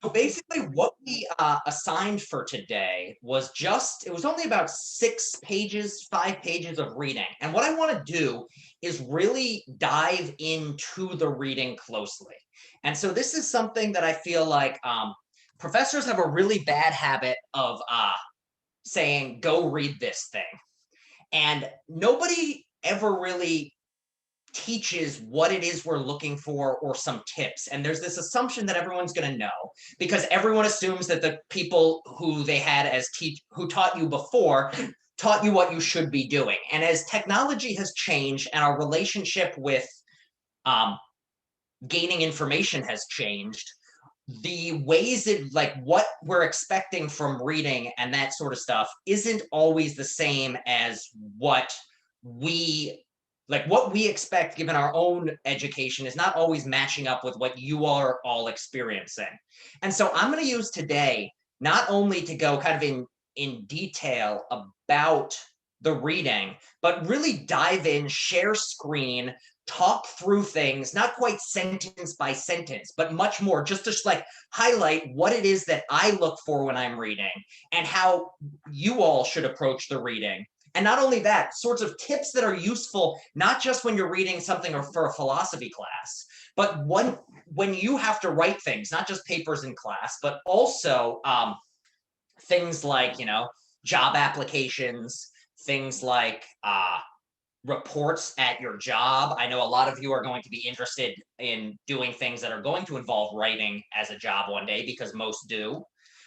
So basically, what we assigned for today was it was only about 6 pages, 5 pages of reading. And what I want to do is really dive into the reading closely. And so this is something that I feel like professors have a really bad habit of saying, go read this thing. And nobody ever really teaches what it is we're looking for or some tips. And there's this assumption that everyone's going to know because everyone assumes that the people who they had as who taught you before taught you what you should be doing. And as technology has changed and our relationship with gaining information has changed, the ways it like what we're expecting from reading and that sort of stuff isn't always the same as we what we expect given our own education is not always matching up with what you are all experiencing. And so I'm going to use today not only to go kind of in detail about the reading, but really dive in, share screen, talk through things, not quite sentence by sentence, but much more just to like highlight what it is that I look for when I'm reading and how you all should approach the reading. And not only that, sorts of tips that are useful, not just when you're reading something or for a philosophy class, but when you have to write things, not just papers in class, but also things like, job applications, things like reports at your job. I know a lot of you are going to be interested in doing things that are going to involve writing as a job one day because most do.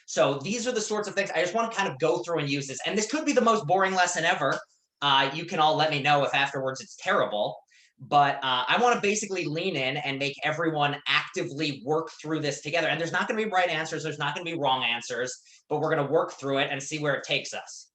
So these are the sorts of things I just want to kind of go through and use this. And this could be the most boring lesson ever. You can all let me know if afterwards it's terrible. But I want to basically lean in and make everyone actively work through this together. And there's not going to be right answers. There's not going to be wrong answers. But we're going to work through it and see where it takes us.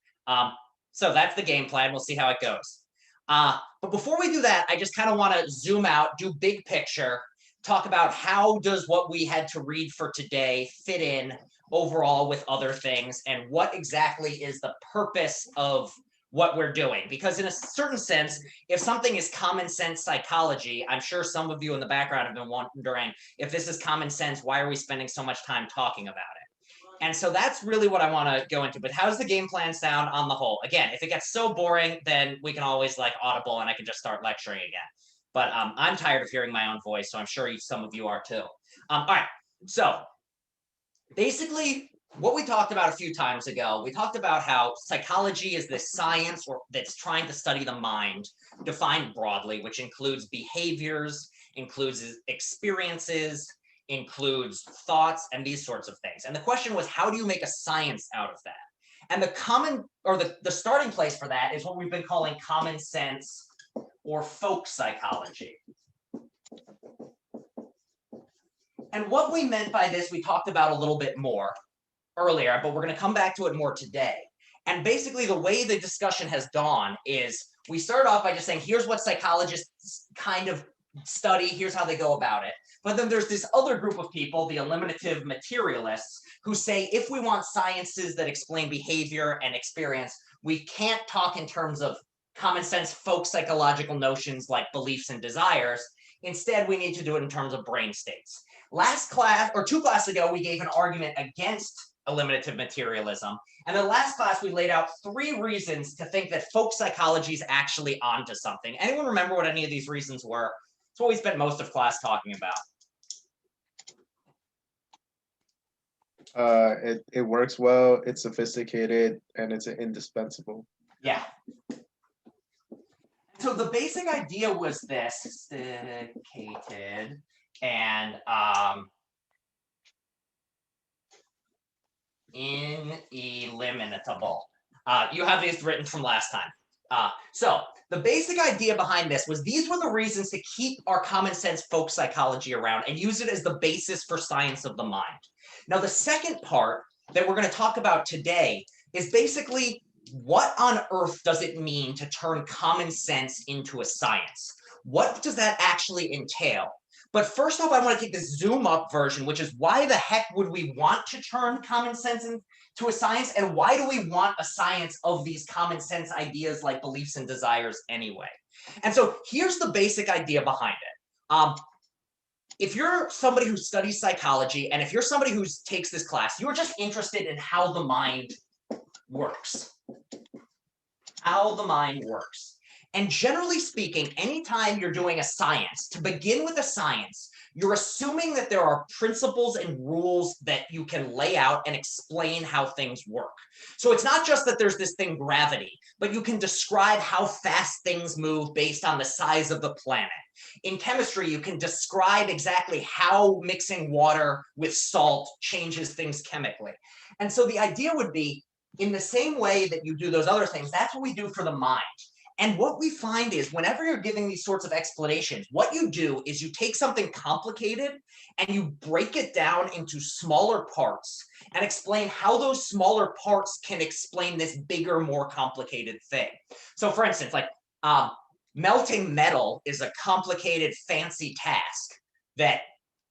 So that's the game plan. We'll see how it goes. But before we do that, I just kind of want to zoom out, do big picture, talk about how does what we had to read for today fit in overall with other things, and what exactly is the purpose of what we're doing. Because in a certain sense, if something is common sense psychology, I'm sure some of you in the background have been wondering, if this is common sense, why are we spending so much time talking about it? And so that's really what I want to go into. But how does the game plan sound on the whole? Again, if it gets so boring, then we can always like audible and I can just start lecturing again. But I'm tired of hearing my own voice, so I'm sure some of you are too. All right, so basically what we talked about a few times ago, we talked about how psychology is this science that's trying to study the mind, defined broadly, which includes behaviors, includes experiences, includes thoughts, and these sorts of things. And the question was, how do you make a science out of that? And the starting place for that is what we've been calling common sense or folk psychology. And what we meant by this, we talked about a little bit more earlier, but we're going to come back to it more today. And basically the way the discussion has gone is we started off by just saying, here's what psychologists kind of study, here's how they go about it. But then there's this other group of people, the eliminative materialists, who say if we want sciences that explain behavior and experience, we can't talk in terms of common sense folk psychological notions like beliefs and desires. Instead, we need to do it in terms of brain states. Last class, or 2 classes ago, we gave an argument against eliminative materialism. And the last class, we laid out 3 reasons to think that folk psychology is actually onto something. Anyone remember what any of these reasons were? It's what we spent most of class talking about. It works well, it's sophisticated, and it's indispensable. Yeah. So the basic idea was this: sophisticated and ineliminable. You have these written from last time. So the basic idea behind this was these were the reasons to keep our common sense folk psychology around and use it as the basis for science of the mind. Now, the second part that we're going to talk about today is basically what on earth does it mean to turn common sense into a science? What does that actually entail? But first off, I want to take the zoom up version, which is why the heck would we want to turn common sense into a science? And why do we want a science of these common sense ideas like beliefs and desires anyway? And so here's the basic idea behind it. if you're somebody who studies psychology, and if you're somebody who takes this class, you're just interested in how the mind works. How the mind works. And generally speaking, anytime you're doing a science, to begin with a science, you're assuming that there are principles and rules that you can lay out and explain how things work. So it's not just that there's this thing, gravity, but you can describe how fast things move based on the size of the planet. In chemistry, you can describe exactly how mixing water with salt changes things chemically. And so the idea would be, in the same way that you do those other things, that's what we do for the mind. And what we find is whenever you're giving these sorts of explanations, what you do is you take something complicated and you break it down into smaller parts and explain how those smaller parts can explain this bigger, more complicated thing. So for instance, like melting metal is a complicated, fancy task that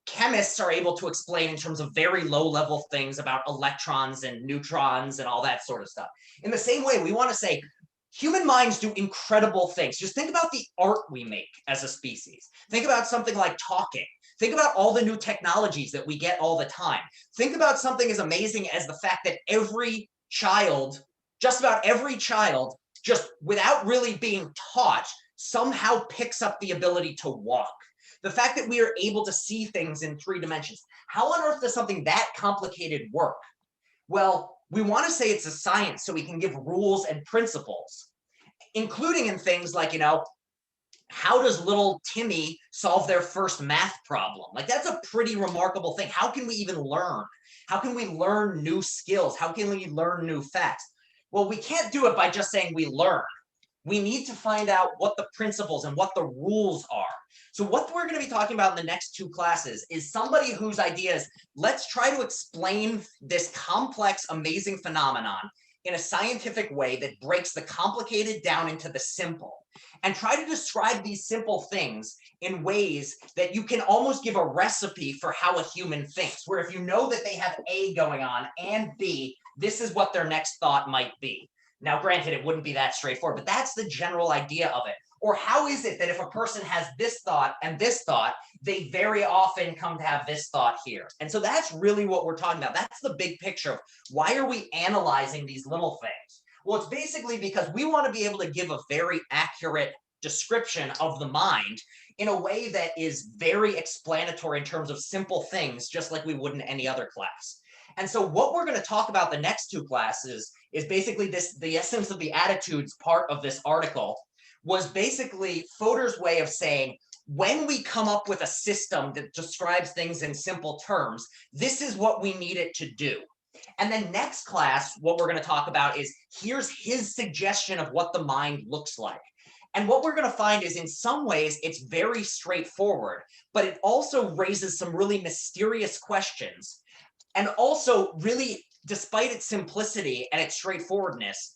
chemists are able to explain in terms of very low level things about electrons and neutrons and all that sort of stuff. In the same way, we want to say human minds do incredible things. Just think about the art we make as a species. Think about something like talking. Think about all the new technologies that we get all the time. Think about something as amazing as the fact that every child, just about every child, just without really being taught, somehow picks up the ability to walk. The fact that we are able to see things in 3 dimensions. How on earth does something that complicated work? Well, we want to say it's a science so we can give rules and principles, including in things like, how does little Timmy solve their first math problem? Like, that's a pretty remarkable thing. How can we even learn? How can we learn new skills? How can we learn new facts? Well, we can't do it by just saying we learn. We need to find out what the principles and what the rules are. So what we're going to be talking about in the next 2 classes is somebody whose idea is, let's try to explain this complex, amazing phenomenon in a scientific way that breaks the complicated down into the simple, and try to describe these simple things in ways that you can almost give a recipe for how a human thinks, where if you know that they have A going on and B, this is what their next thought might be. Now, granted, it wouldn't be that straightforward, but that's the general idea of it. Or how is it that if a person has this thought and this thought, they very often come to have this thought here? And so that's really what we're talking about. That's the big picture of why are we analyzing these little things? Well, it's basically because we want to be able to give a very accurate description of the mind in a way that is very explanatory in terms of simple things, just like we would in any other class. And so what we're going to talk about the next 2 classes is basically the essence of the attitudes part of this article was basically Fodor's way of saying, when we come up with a system that describes things in simple terms, this is what we need it to do. And then next class, what we're going to talk about is, here's his suggestion of what the mind looks like. And what we're going to find is, in some ways, it's very straightforward, but it also raises some really mysterious questions. And also, really, despite its simplicity and its straightforwardness,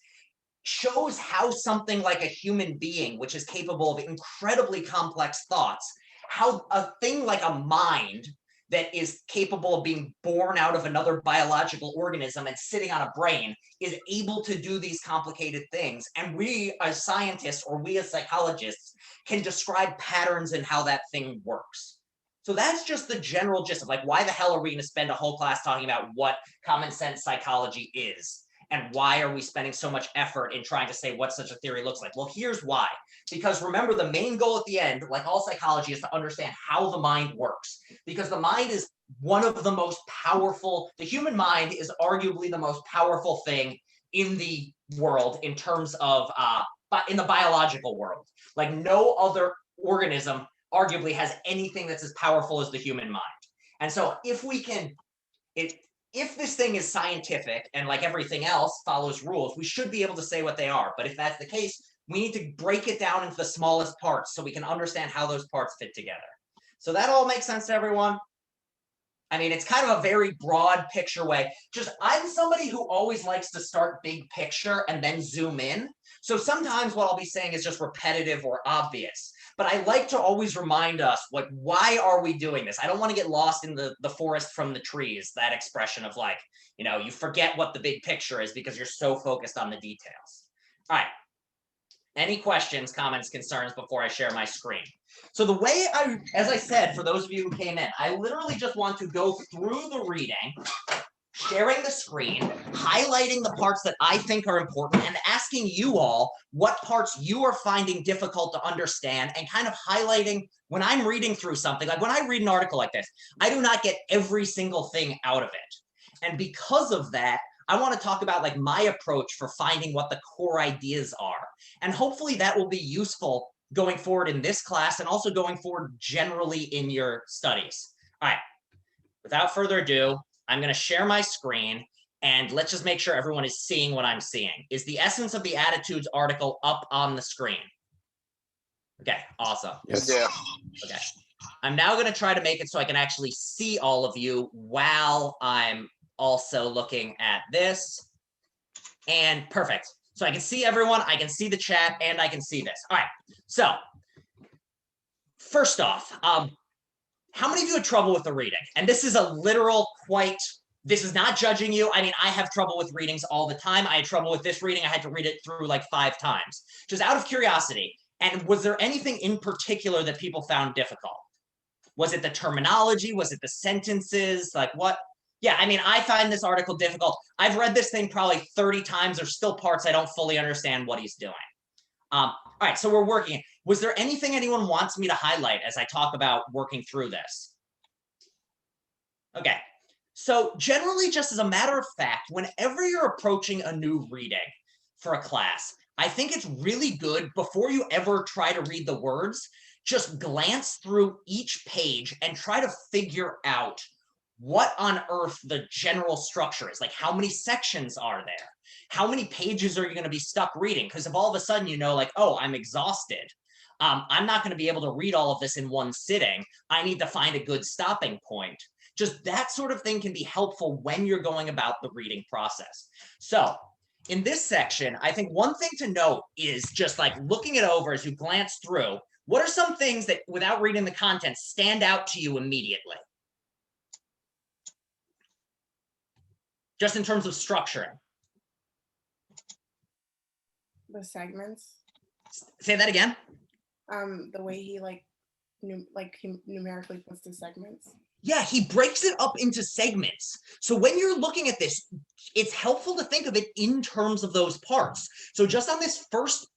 shows how something like a human being, which is capable of incredibly complex thoughts, how a thing like a mind that is capable of being born out of another biological organism and sitting on a brain is able to do these complicated things. And we as scientists, or we as psychologists, can describe patterns in how that thing works. So that's just the general gist of, like, why the hell are we going to spend a whole class talking about what common sense psychology is? And why are we spending so much effort in trying to say what such a theory looks like? Well, here's why. Because remember, the main goal at the end, like all psychology, is to understand how the mind works. Because the mind is one of the most powerful, the human mind is arguably the most powerful thing in the world in terms of, in the biological world. Like, no other organism arguably has anything that's as powerful as the human mind. And so if we can, if this thing is scientific and, like everything else, follows rules, we should be able to say what they are. But if that's the case, we need to break it down into the smallest parts so we can understand how those parts fit together. So that all makes sense to everyone? I mean, it's kind of a very broad picture way. Just, I'm somebody who always likes to start big picture and then zoom in. So sometimes what I'll be saying is just repetitive or obvious. But I like to always remind us, like, why are we doing this? I don't want to get lost in the forest from the trees, that expression of, like, you forget what the big picture is because you're so focused on the details. All right. Any questions, comments, concerns before I share my screen? So the way as I said, for those of you who came in, I literally just want to go through the reading, sharing the screen, highlighting the parts that I think are important, and asking you all what parts you are finding difficult to understand, and kind of highlighting when I'm reading through something. Like when I read an article like this, I do not get every single thing out of it. And because of that, I want to talk about like my approach for finding what the core ideas are. And hopefully that will be useful going forward in this class and also going forward generally in your studies. All right, without further ado, I'm going to share my screen and let's just make sure everyone is seeing what I'm seeing. Is the essence of the attitudes article up on the screen? Okay, awesome. Yes. Yeah. Okay. I'm now going to try to make it so I can actually see all of you while I'm also looking at this. And perfect. So I can see everyone, I can see the chat, and I can see this. All right. So first off, how many of you had trouble with the reading? And this is a literal this is not judging you. I mean, I have trouble with readings all the time. I had trouble with this reading. I had to read it through like 5 times. Just out of curiosity. And was there anything in particular that people found difficult? Was it the terminology? Was it the sentences? Like what? Yeah, I mean, I find this article difficult. I've read this thing probably 30 times. There's still parts I don't fully understand what he's doing. All right, so we're working. Was there anything anyone wants me to highlight as I talk about working through this? Okay, so generally, just as a matter of fact, whenever you're approaching a new reading for a class, I think it's really good before you ever try to read the words, just glance through each page and try to figure out what on earth the general structure is. Like, how many sections are there? How many pages are you going to be stuck reading? Because if all of a sudden you know, like, oh, I'm exhausted, I'm not going to be able to read all of this in one sitting. I need to find a good stopping point. Just that sort of thing can be helpful when you're going about the reading process. So in this section, I think one thing to note is just like looking it over as you glance through, what are some things that without reading the content stand out to you immediately? Just in terms of structuring. The segments. Say that again. The way he he numerically puts the segments. Yeah, he breaks it up into segments. So when you're looking at this, it's helpful to think of it in terms of those parts. So just on this first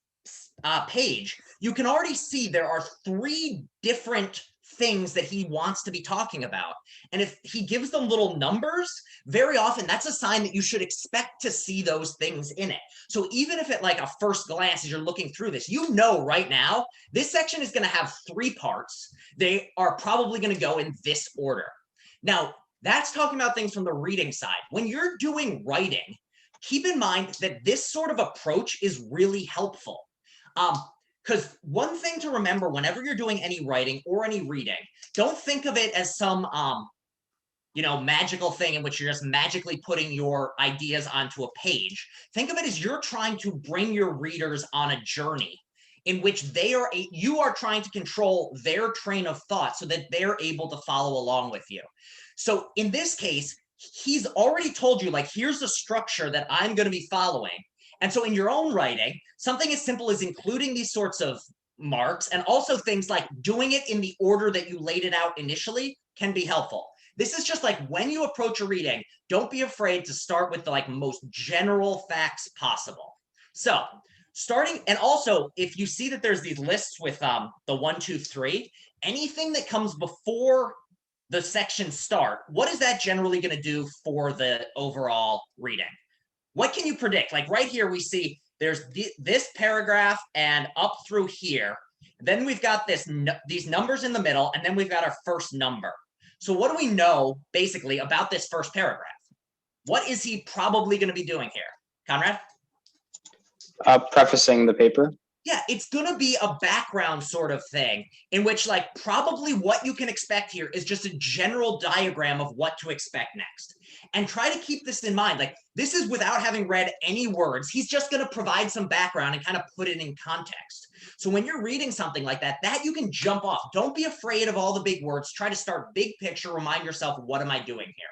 page, you can already see there are 3 different things that he wants to be talking about. And if he gives them little numbers, very often that's a sign that you should expect to see those things in it. So even if at like a first glance, as you're looking through this, you know right now, this section is going to have 3 parts. They are probably going to go in this order. Now, that's talking about things from the reading side. When you're doing writing, keep in mind that this sort of approach is really helpful. Because one thing to remember whenever you're doing any writing or any reading, don't think of it as some, magical thing in which you're just magically putting your ideas onto a page. Think of it as you're trying to bring your readers on a journey in which you are trying to control their train of thought so that they're able to follow along with you. So in this case, he's already told you, like, here's the structure that I'm going to be following. And so in your own writing, something as simple as including these sorts of marks and also things like doing it in the order that you laid it out initially can be helpful. This is just like when you approach a reading, don't be afraid to start with the most general facts possible. So starting, and also if you see that there's these lists with the 1, 2, 3, anything that comes before the section start, what is that generally going to do for the overall reading? What can you predict? Like right here, we see there's this paragraph and up through here. Then we've got these numbers in the middle, and then we've got our first number. So what do we know basically about this first paragraph? What is he probably going to be doing here? Conrad? Prefacing the paper. Yeah, it's going to be a background sort of thing in which probably what you can expect here is just a general diagram of what to expect next. And try to keep this in mind. This is without having read any words. He's just going to provide some background and kind of put it in context. So when you're reading something like that you can jump off. Don't be afraid of all the big words. Try to start big picture. Remind yourself, what am I doing here?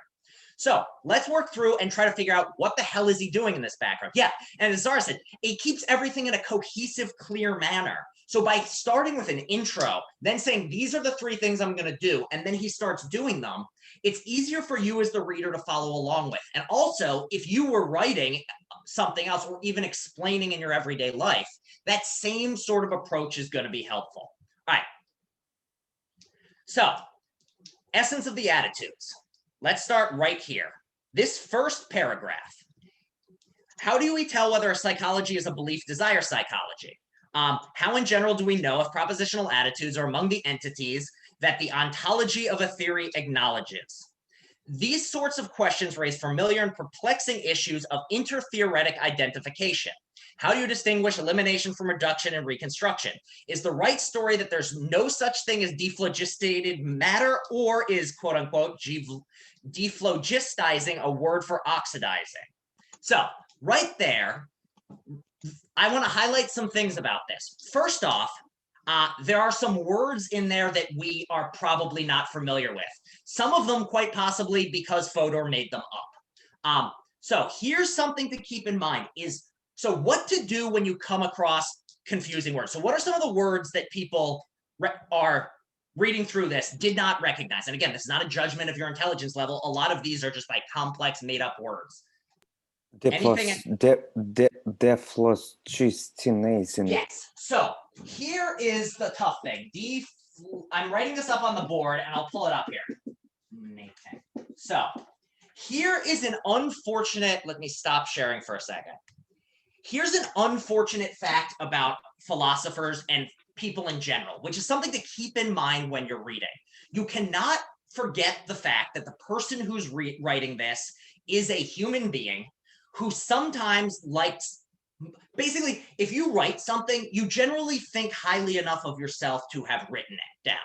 So let's work through and try to figure out what the hell is he doing in this background. Yeah, and as Zara said, it keeps everything in a cohesive, clear manner. So by starting with an intro, then saying, these are the 3 things I'm going to do, and then he starts doing them, it's easier for you as the reader to follow along with. And also, if you were writing something else or even explaining in your everyday life, that same sort of approach is going to be helpful. All right. So, essence of the attitudes. Let's start right here. This first paragraph. How do we tell whether a psychology is a belief-desire psychology? How in general do we know if propositional attitudes are among the entities that the ontology of a theory acknowledges? These sorts of questions raise familiar and perplexing issues of intertheoretic identification. How do you distinguish elimination from reduction and reconstruction? Is the right story that there's no such thing as dephlogistated matter, or is quote unquote dephlogisticizing a word for oxidizing? So right there, I want to highlight some things about this. First off, there are some words in there that we are probably not familiar with. Some of them quite possibly because Fodor made them up. So here's something to keep in mind is, so what to do when you come across confusing words. So what are some of the words that people are reading through this did not recognize? And again, this is not a judgment of your intelligence level. A lot of these are just like complex made up words. Dephlogisticizing. Yes. So here is the tough thing. I'm writing this up on the board and I'll pull it up here. So here is an unfortunate, let me stop sharing for a second. Here's an unfortunate fact about philosophers and people in general, which is something to keep in mind when you're reading. You cannot forget the fact that the person who's writing this is a human being who sometimes likes, basically, if you write something, you generally think highly enough of yourself to have written it down.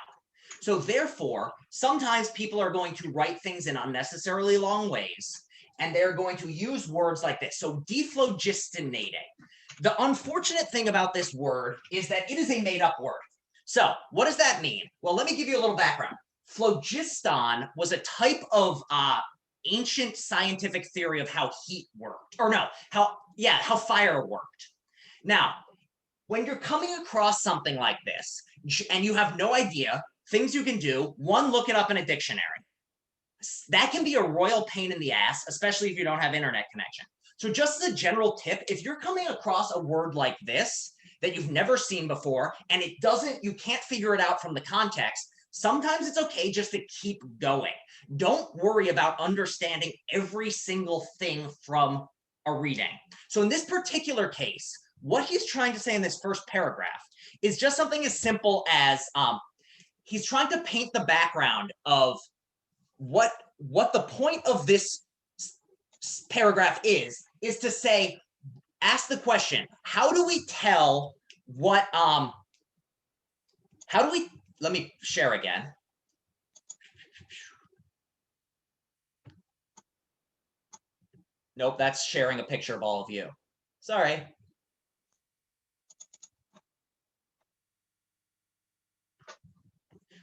So therefore, sometimes people are going to write things in unnecessarily long ways, and they're going to use words like this. So dephlogisticating. The unfortunate thing about this word is that it is a made-up word. So what does that mean? Well, let me give you a little background. Phlogiston was a type of ancient scientific theory of how heat worked, or no, how fire worked. Now, when you're coming across something like this and you have no idea, things you can do, one, look it up in a dictionary. That can be a royal pain in the ass, especially if you don't have internet connection. So just as a general tip, if you're coming across a word like this that you've never seen before and you can't figure it out from the context, sometimes it's okay just to keep going. Don't worry about understanding every single thing from a reading. So in this particular case, what he's trying to say in this first paragraph is just something as simple as he's trying to paint the background of what the point of this paragraph is to say, ask the question, how do we tell what, let me share again. Nope, that's sharing a picture of all of you. Sorry.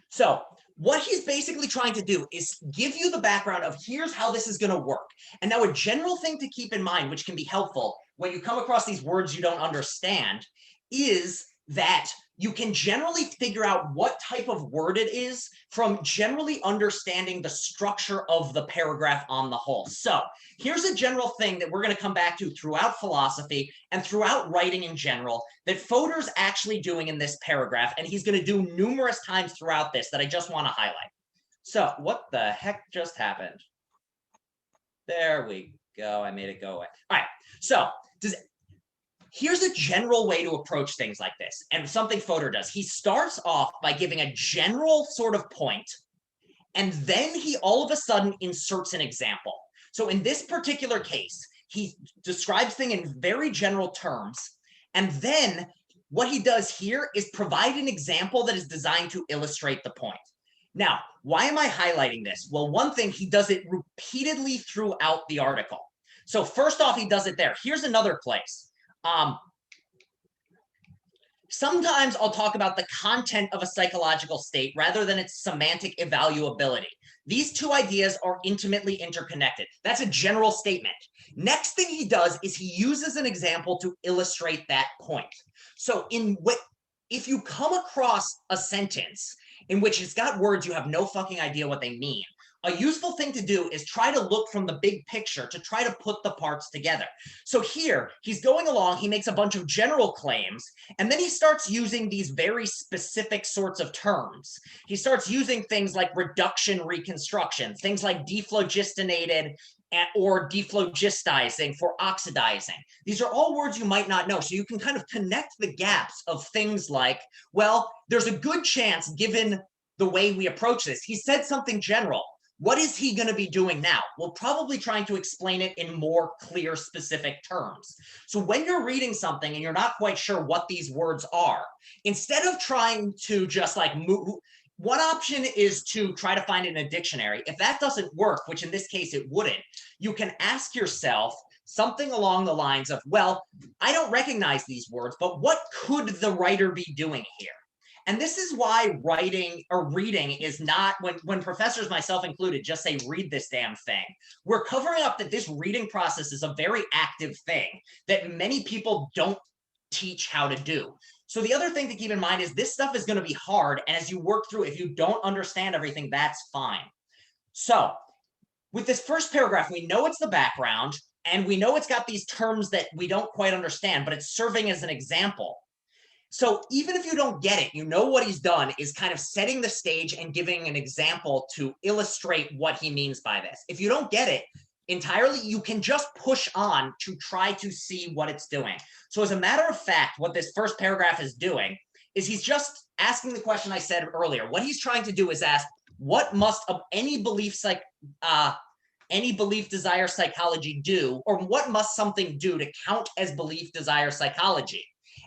So what he's basically trying to do is give you the background of here's how this is going to work. And now a general thing to keep in mind, which can be helpful when you come across these words you don't understand, is that you can generally figure out what type of word it is from generally understanding the structure of the paragraph on the whole. So here's a general thing that we're going to come back to throughout philosophy and throughout writing in general that Fodor's actually doing in this paragraph, and he's going to do numerous times throughout this that I just want to highlight. So what the heck just happened? There we go. I made it go away. All right. So here's a general way to approach things like this, and something Fodor does. He starts off by giving a general sort of point, and then he all of a sudden inserts an example. So in this particular case, he describes things in very general terms, and then what he does here is provide an example that is designed to illustrate the point. Now, why am I highlighting this? Well, one thing, he does it repeatedly throughout the article. So first off, he does it there. Here's another place. Sometimes I'll talk about the content of a psychological state rather than its semantic evaluability. These two ideas are intimately interconnected. That's a general statement. Next thing he does is he uses an example to illustrate that point. So if you come across a sentence in which it's got words you have no fucking idea what they mean, a useful thing to do is try to look from the big picture to try to put the parts together. So here, he's going along, he makes a bunch of general claims, and then he starts using these very specific sorts of terms. He starts using things like reduction reconstruction, things like dephlogistonated or dephlogistizing for oxidizing. These are all words you might not know. So you can kind of connect the gaps of things like, well, there's a good chance, given the way we approach this, he said something general. What is he going to be doing now? Well, probably trying to explain it in more clear, specific terms. So when you're reading something and you're not quite sure what these words are, instead of trying to just like move, one option is to try to find it in a dictionary. If that doesn't work, which in this case it wouldn't, you can ask yourself something along the lines of, well, I don't recognize these words, but what could the writer be doing here? And this is why writing or reading is not, when professors, myself included, just say, read this damn thing. We're covering up that this reading process is a very active thing that many people don't teach how to do. So the other thing to keep in mind is this stuff is going to be hard. And as you work through, if you don't understand everything, that's fine. So with this first paragraph, we know it's the background and we know it's got these terms that we don't quite understand, but it's serving as an example. So even if you don't get it, you know what he's done is kind of setting the stage and giving an example to illustrate what he means by this. If you don't get it entirely, you can just push on to try to see what it's doing. So as a matter of fact, what this first paragraph is doing is he's just asking the question I said earlier. What he's trying to do is ask, what must any belief desire psychology do, or what must something do to count as belief desire psychology?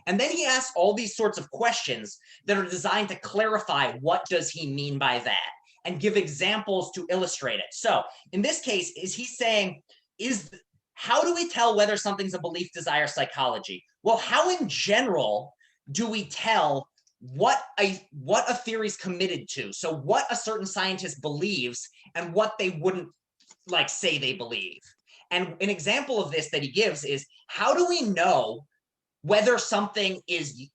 And then he asks all these sorts of questions that are designed to clarify what does he mean by that and give examples to illustrate it. So in this case, is he saying, how do we tell whether something's a belief desire psychology? Well, how in general do we tell what a theory's committed to? So what a certain scientist believes and what they wouldn't like say they believe. And an example of this that he gives is, how do we know whether something is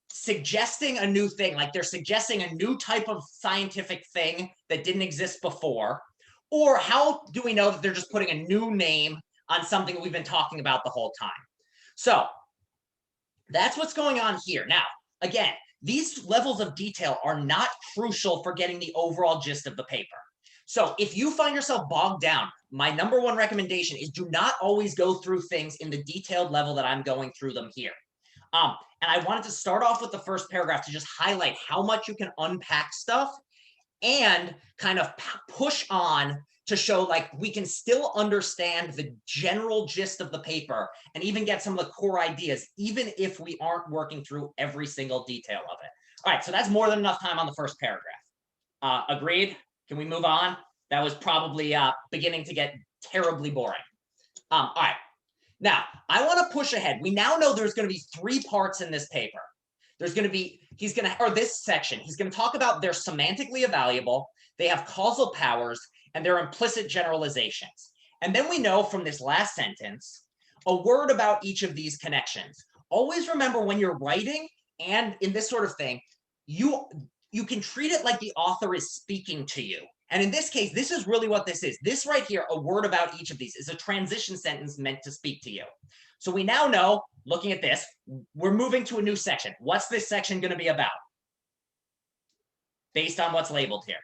suggesting a new thing, like they're suggesting a new type of scientific thing that didn't exist before, or how do we know that they're just putting a new name on something we've been talking about the whole time? So that's what's going on here. Now, again, these levels of detail are not crucial for getting the overall gist of the paper. So if you find yourself bogged down, my number one recommendation is do not always go through things in the detailed level that I'm going through them here. And I wanted to start off with the first paragraph to just highlight how much you can unpack stuff and kind of push on to show like we can still understand the general gist of the paper and even get some of the core ideas, even if we aren't working through every single detail of it. All right, so that's more than enough time on the first paragraph. Agreed? Can we move on? That was probably beginning to get terribly boring. All right. Now, I want to push ahead. We now know there's going to be 3 parts in this paper. There's going to be, this section, he's going to talk about they're semantically evaluable, they have causal powers, and they're implicit generalizations. And then we know from this last sentence, a word about each of these connections. Always remember when you're writing and in this sort of thing, you can treat it like the author is speaking to you. And in this case, this is really what this is. This right here, a word about each of these, is a transition sentence meant to speak to you. So we now know, looking at this, we're moving to a new section. What's this section going to be about? Based on what's labeled here.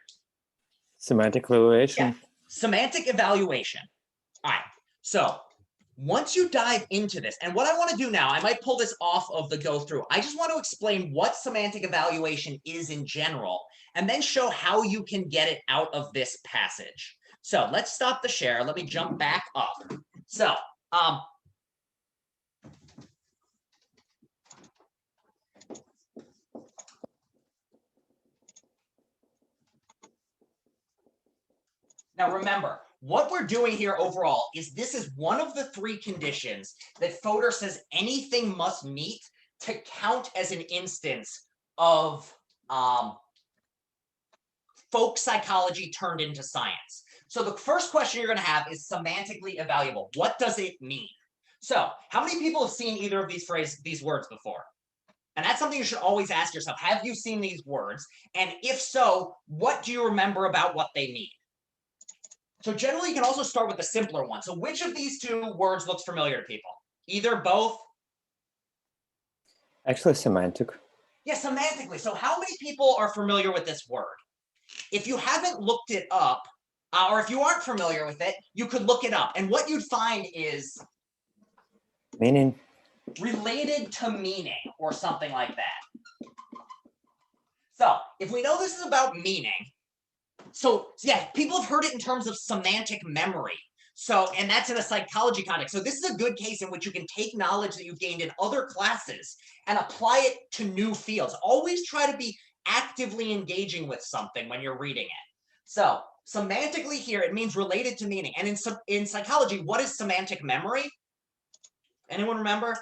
Semantic evaluation. Yeah. Semantic evaluation. All right. So once you dive into this, and what I want to do now, I might pull this off of the go through. I just want to explain what semantic evaluation is in general, and then show how you can get it out of this passage. So let's stop the share. Let me jump back up. So, now remember, what we're doing here overall is this is one of the 3 conditions that Fodor says anything must meet to count as an instance of folk psychology turned into science. So the first question you're going to have is semantically evaluable. What does it mean? So how many people have seen either of these words before? And that's something you should always ask yourself. Have you seen these words? And if so, what do you remember about what they mean? So generally, you can also start with the simpler one. So which of these two words looks familiar to people? Either, both? Actually, semantic. Yeah, semantically. So how many people are familiar with this word? If you haven't looked it up, or if you aren't familiar with it, you could look it up. And what you'd find is Meaning. related to meaning or something like that. So if we know this is about meaning, so yeah, people have heard it in terms of semantic memory. So, and that's in a psychology context. So this is a good case in which you can take knowledge that you've gained in other classes and apply it to new fields. Always try to be actively engaging with something when you're reading it. So semantically here, it means related to meaning. And in psychology, what is semantic memory? Anyone remember?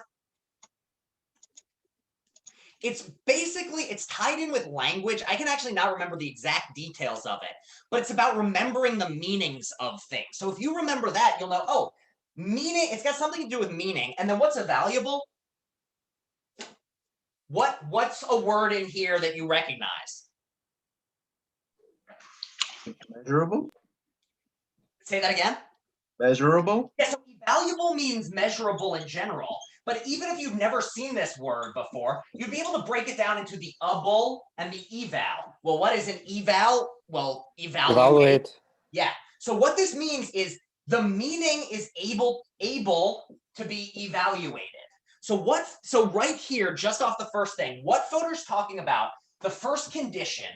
It's basically, it's tied in with language. I can actually not remember the exact details of it, but it's about remembering the meanings of things. So if you remember that, you'll know, oh, meaning, it's got something to do with meaning. And then what's a valuable? What's a word in here that you recognize? Measurable? Say that again. Measurable? Yeah, so valuable means measurable in general. But even if you've never seen this word before, you'd be able to break it down into the able and the eval. Well, what is an eval? Well, evaluate. Yeah. So what this means is the meaning is able to be evaluated. So right here, just off the first thing, what Fodor's talking about, the first condition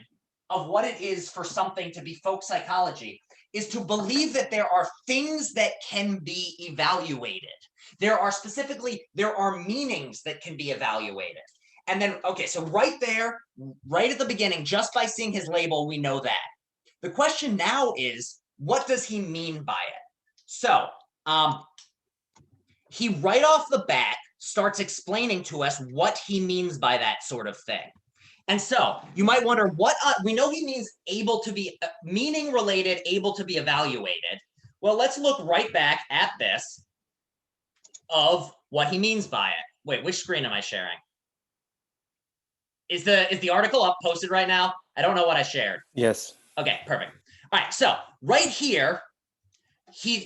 of what it is for something to be folk psychology is to believe that there are things that can be evaluated. There are meanings that can be evaluated. And then, okay, so right there, right at the beginning, just by seeing his label, we know that. The question now is, what does he mean by it? So he right off the bat starts explaining to us what he means by that sort of thing. And so you might wonder what, we know he means able to be, meaning related, able to be evaluated. Well, let's look right back at this of what he means by it. Wait, which screen am I sharing? Is the article up posted right now? I don't know what I shared. Yes. Okay, perfect. All right, so right here,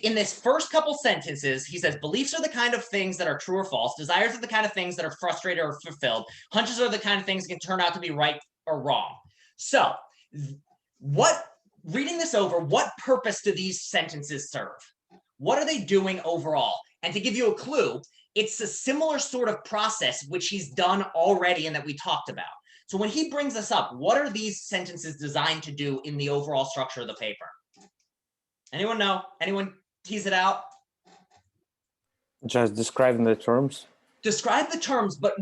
in this first couple sentences, he says, beliefs are the kind of things that are true or false. Desires are the kind of things that are frustrated or fulfilled. Hunches are the kind of things that can turn out to be right or wrong. So reading this over, what purpose do these sentences serve? What are they doing overall? And to give you a clue, it's a similar sort of process which he's done already and that we talked about. So when he brings us up, what are these sentences designed to do in the overall structure of the paper? Anyone know? Anyone tease it out? Just describing the terms. Describe the terms, but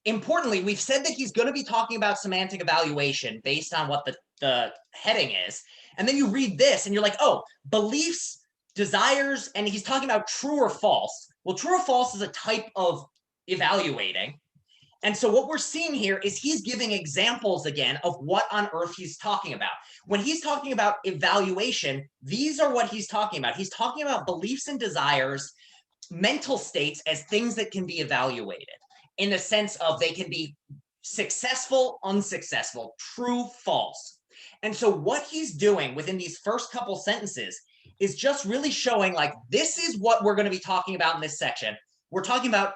importantly, we've said that he's going to be talking about semantic evaluation based on what the heading is. And then you read this and you're like, oh, beliefs, desires, and he's talking about true or false. Well, true or false is a type of evaluating. And so what we're seeing here is he's giving examples again of what on earth he's talking about. When he's talking about evaluation, these are what he's talking about. He's talking about beliefs and desires, mental states as things that can be evaluated in the sense of they can be successful, unsuccessful, true, false. And so what he's doing within these first couple sentences is just really showing like, this is what we're going to be talking about in this section. We're talking about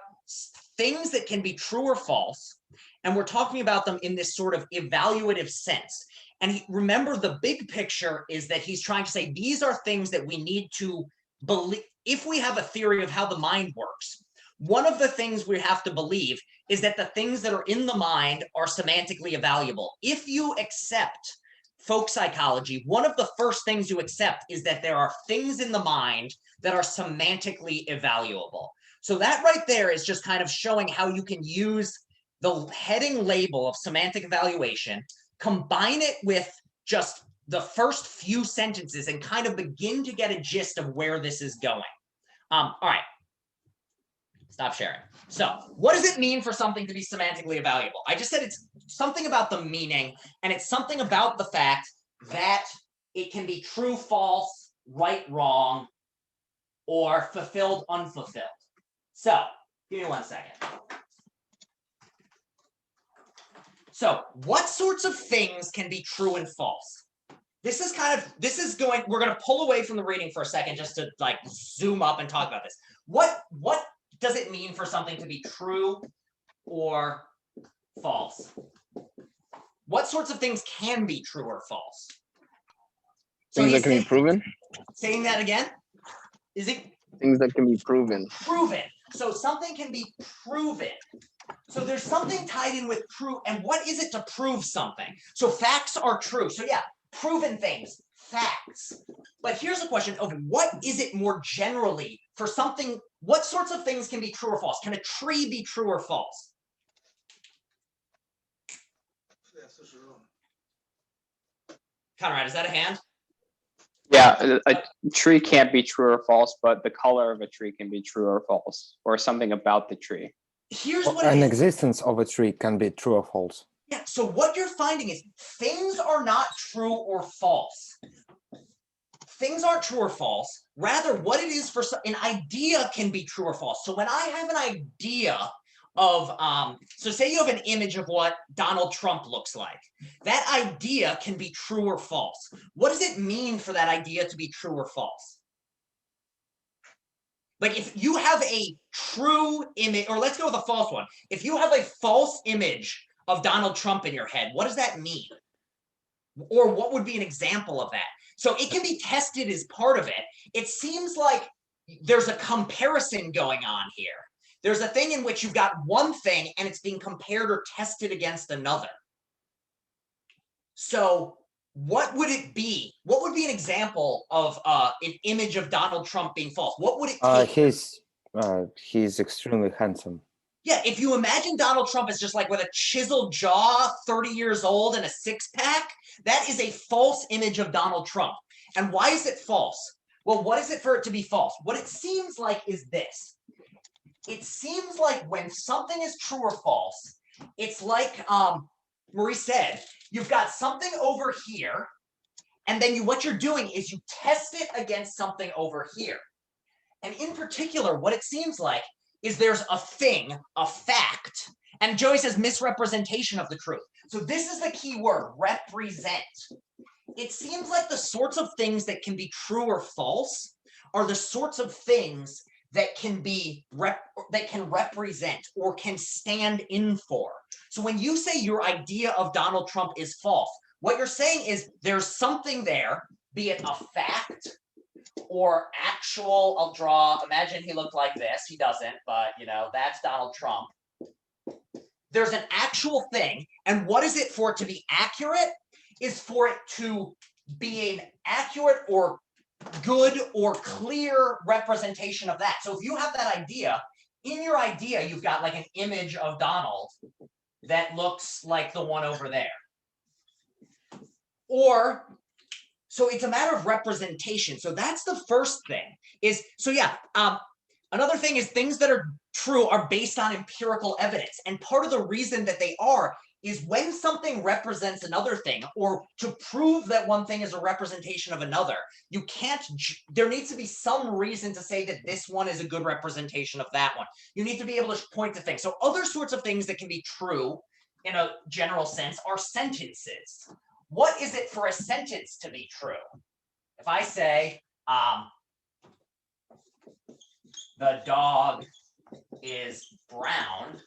things that can be true or false, and we're talking about them in this sort of evaluative sense. And remember, the big picture is that he's trying to say these are things that we need to believe. If we have a theory of how the mind works, one of the things we have to believe is that the things that are in the mind are semantically evaluable. If you accept folk psychology, one of the first things you accept is that there are things in the mind that are semantically evaluable. So that right there is just kind of showing how you can use the heading label of semantic evaluation, combine it with just the first few sentences and kind of begin to get a gist of where this is going. All right. Stop sharing. So what does it mean for something to be semantically evaluable? I just said it's something about the meaning, and it's something about the fact that it can be true, false, right, wrong, or fulfilled, unfulfilled. So, give me 1 second. So, what sorts of things can be true and false? This is we're going to pull away from the reading for a second just to like zoom up and talk about this. What does it mean for something to be true or false? What sorts of things can be true or false? So Things that can be proven. Saying that again? Is it Things that can be proven. proven? So something can be proven. So there's something tied in with proof. And what is it to prove something? So facts are true. So yeah, proven things, facts. But here's a question of what is it more generally for something? What sorts of things can be true or false? Can a tree be true or false? Conrad, is that a hand? Yeah, a tree can't be true or false, but the color of a tree can be true or false, or something about the tree. Here's Well, what it an is. existence of a tree can be true or false. Yeah, so what you're finding is things are not true or false. Things aren't true or false. Rather, what it is for an idea can be true or false. So when I have an idea of, so say you have an image of what Donald Trump looks like. That idea can be true or false. What does it mean for that idea to be true or false? Like if you have a true image, or let's go with a false one. If you have a false image of Donald Trump in your head, what does that mean? Or what would be an example of that? So it can be tested as part of it. It seems like there's a comparison going on here. There's a thing in which you've got one thing and it's being compared or tested against another. So what would it be? What would be an example of an image of Donald Trump being false? What would it take? He's extremely handsome. Yeah, if you imagine Donald Trump as just like with a chiseled jaw, 30 years old, and a six-pack, that is a false image of Donald Trump. And why is it false? Well, what is it for it to be false? What it seems like is this. It seems like when something is true or false, it's like Marie said, you've got something over here, and then what you're doing is you test it against something over here. And in particular, what it seems like is there's a thing, a fact, and Joey says misrepresentation of the truth. So this is the key word, represent. It seems like the sorts of things that can be true or false are the sorts of things that can be represent or can stand in for. So when you say your idea of Donald Trump is false, what you're saying is there's something there, be it a fact or actual, I'll draw, imagine he looked like this. He doesn't, but you know, that's Donald Trump. There's an actual thing, and what is it for it to be accurate? Is for it to be an accurate or good or clear representation of that. So if you have that idea, in your idea, you've got like an image of Donald that looks like the one over there. Or, so it's a matter of representation. So that's the first thing is, so yeah, another thing is things that are true are based on empirical evidence. And part of the reason that they are is when something represents another thing, or to prove that one thing is a representation of another, you can't, there needs to be some reason to say that this one is a good representation of that one. You need to be able to point to things. So other sorts of things that can be true in a general sense are sentences. What is it for a sentence to be true? If I say, the dog is brown,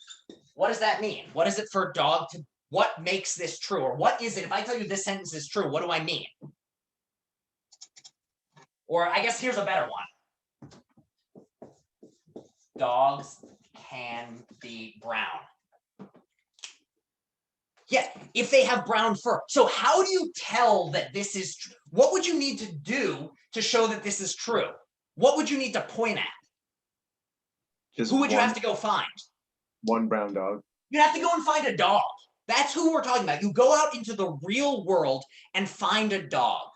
what does that mean? What is it for a dog to, what makes this true? Or what is it, if I tell you this sentence is true, what do I mean? Or I guess here's a better one. Dogs can be brown. Yeah, if they have brown fur. So how do you tell that this is true? What would you need to do to show that this is true? What would you need to point at? Just who would you one- have to go find? One brown dog. You have to go and find a dog. That's who we're talking about. You go out into the real world and find a dog.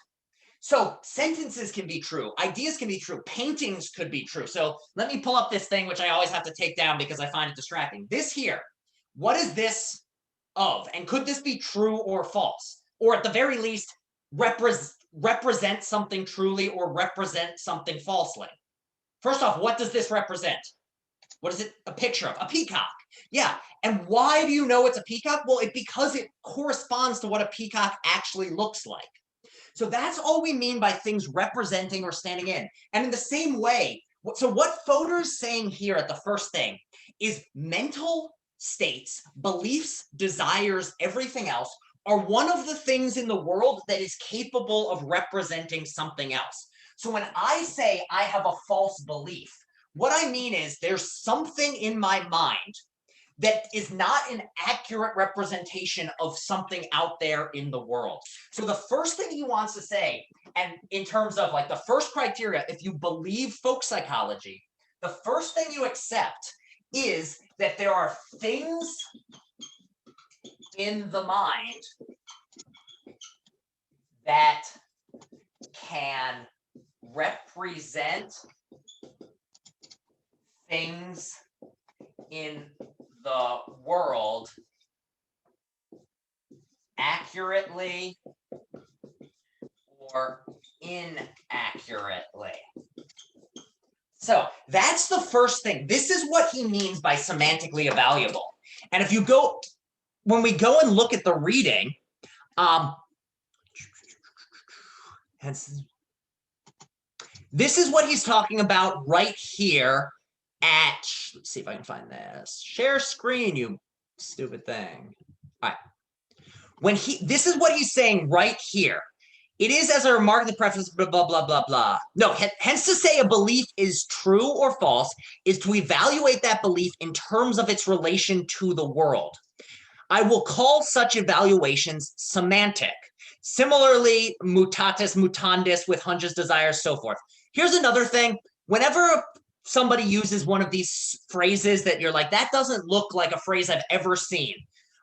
So sentences can be true. Ideas can be true. Paintings could be true. So let me pull up this thing, which I always have to take down because I find it distracting. This here, what is this of? And could this be true or false? Or at the very least, represent something truly or represent something falsely? First off, what does this represent? What is it a picture of? A peacock. Yeah. And why do you know it's a peacock? Well, because it corresponds to what a peacock actually looks like. So that's all we mean by things representing or standing in. And in the same way, so what Fodor's saying here at the first thing is mental states, beliefs, desires, everything else are one of the things in the world that is capable of representing something else. So when I say I have a false belief, what I mean is there's something in my mind that is not an accurate representation of something out there in the world. So the first thing he wants to say, and in terms of like the first criteria, if you believe folk psychology, the first thing you accept is that there are things in the mind that can represent things in the world accurately or inaccurately. So that's the first thing. This is what he means by semantically evaluable. And if you go, when we go and look at the reading, this is what he's talking about right here at, let's see if I can find this. Share screen, you stupid thing. All right. This is what he's saying right here. It is as a remark in the preface, blah, blah, blah, blah, blah. No, hence to say a belief is true or false is to evaluate that belief in terms of its relation to the world. I will call such evaluations semantic. Similarly, mutatis mutandis with hunches, desires, so forth. Here's another thing. Whenever somebody uses one of these phrases that you're like, that doesn't look like a phrase I've ever seen,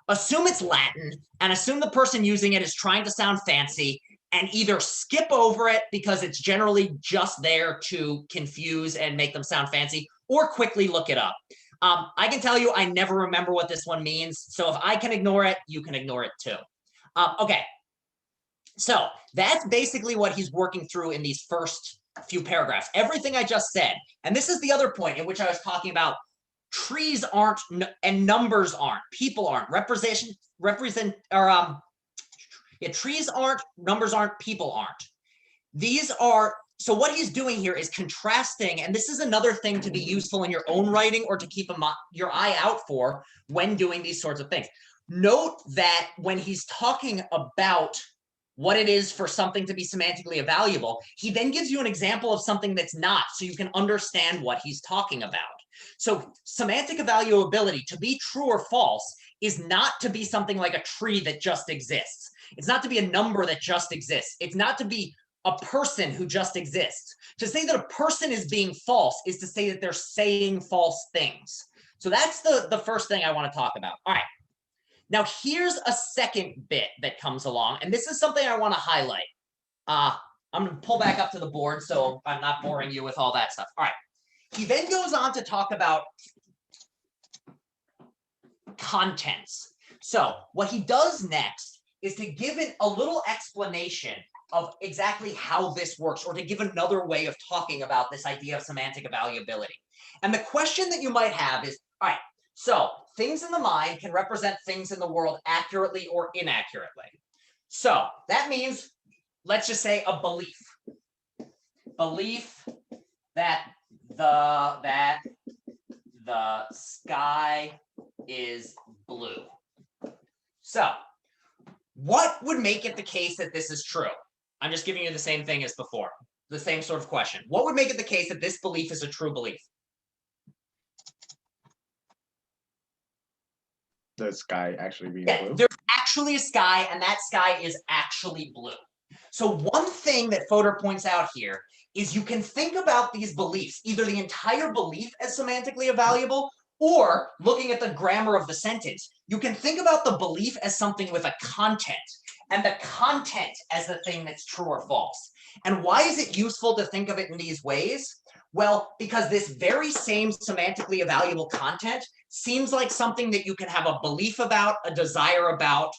assume it's Latin and assume the person using it is trying to sound fancy and either skip over it because it's generally just there to confuse and make them sound fancy, or quickly look it up. I can tell you I never remember what this one means, so if I can ignore it, you can ignore it too. Okay, so that's basically what he's working through in these first few paragraphs. Everything I just said, and this is the other point in which I was talking about trees aren't and numbers aren't, people aren't, trees aren't, numbers aren't, people aren't. These are, so what he's doing here is contrasting, and this is another thing to be useful in your own writing or to keep your eye out for when doing these sorts of things. Note that when he's talking about what it is for something to be semantically evaluable, he then gives you an example of something that's not, so you can understand what he's talking about. So semantic evaluability, to be true or false, is not to be something like a tree that just exists. It's not to be a number that just exists. It's not to be a person who just exists. To say that a person is being false is to say that they're saying false things. So that's the first thing I want to talk about. All right. Now here's a second bit that comes along, and this is something I want to highlight. I'm going to pull back up to the board so I'm not boring you with all that stuff. All right. He then goes on to talk about contents. So what he does next is to give it a little explanation of exactly how this works, or to give another way of talking about this idea of semantic evaluability. And the question that you might have is, all right, so things in the mind can represent things in the world accurately or inaccurately. So that means, let's just say a belief. Belief that the sky is blue. So what would make it the case that this is true? I'm just giving you the same thing as before, the same sort of question. What would make it the case that this belief is a true belief? The sky actually being blue. There's actually a sky, and that sky is actually blue. So one thing that Fodor points out here is you can think about these beliefs, either the entire belief as semantically evaluable, or looking at the grammar of the sentence, you can think about the belief as something with a content, and the content as the thing that's true or false. And why is it useful to think of it in these ways? Well, because this very same semantically evaluable content seems like something that you can have a belief about, a desire about,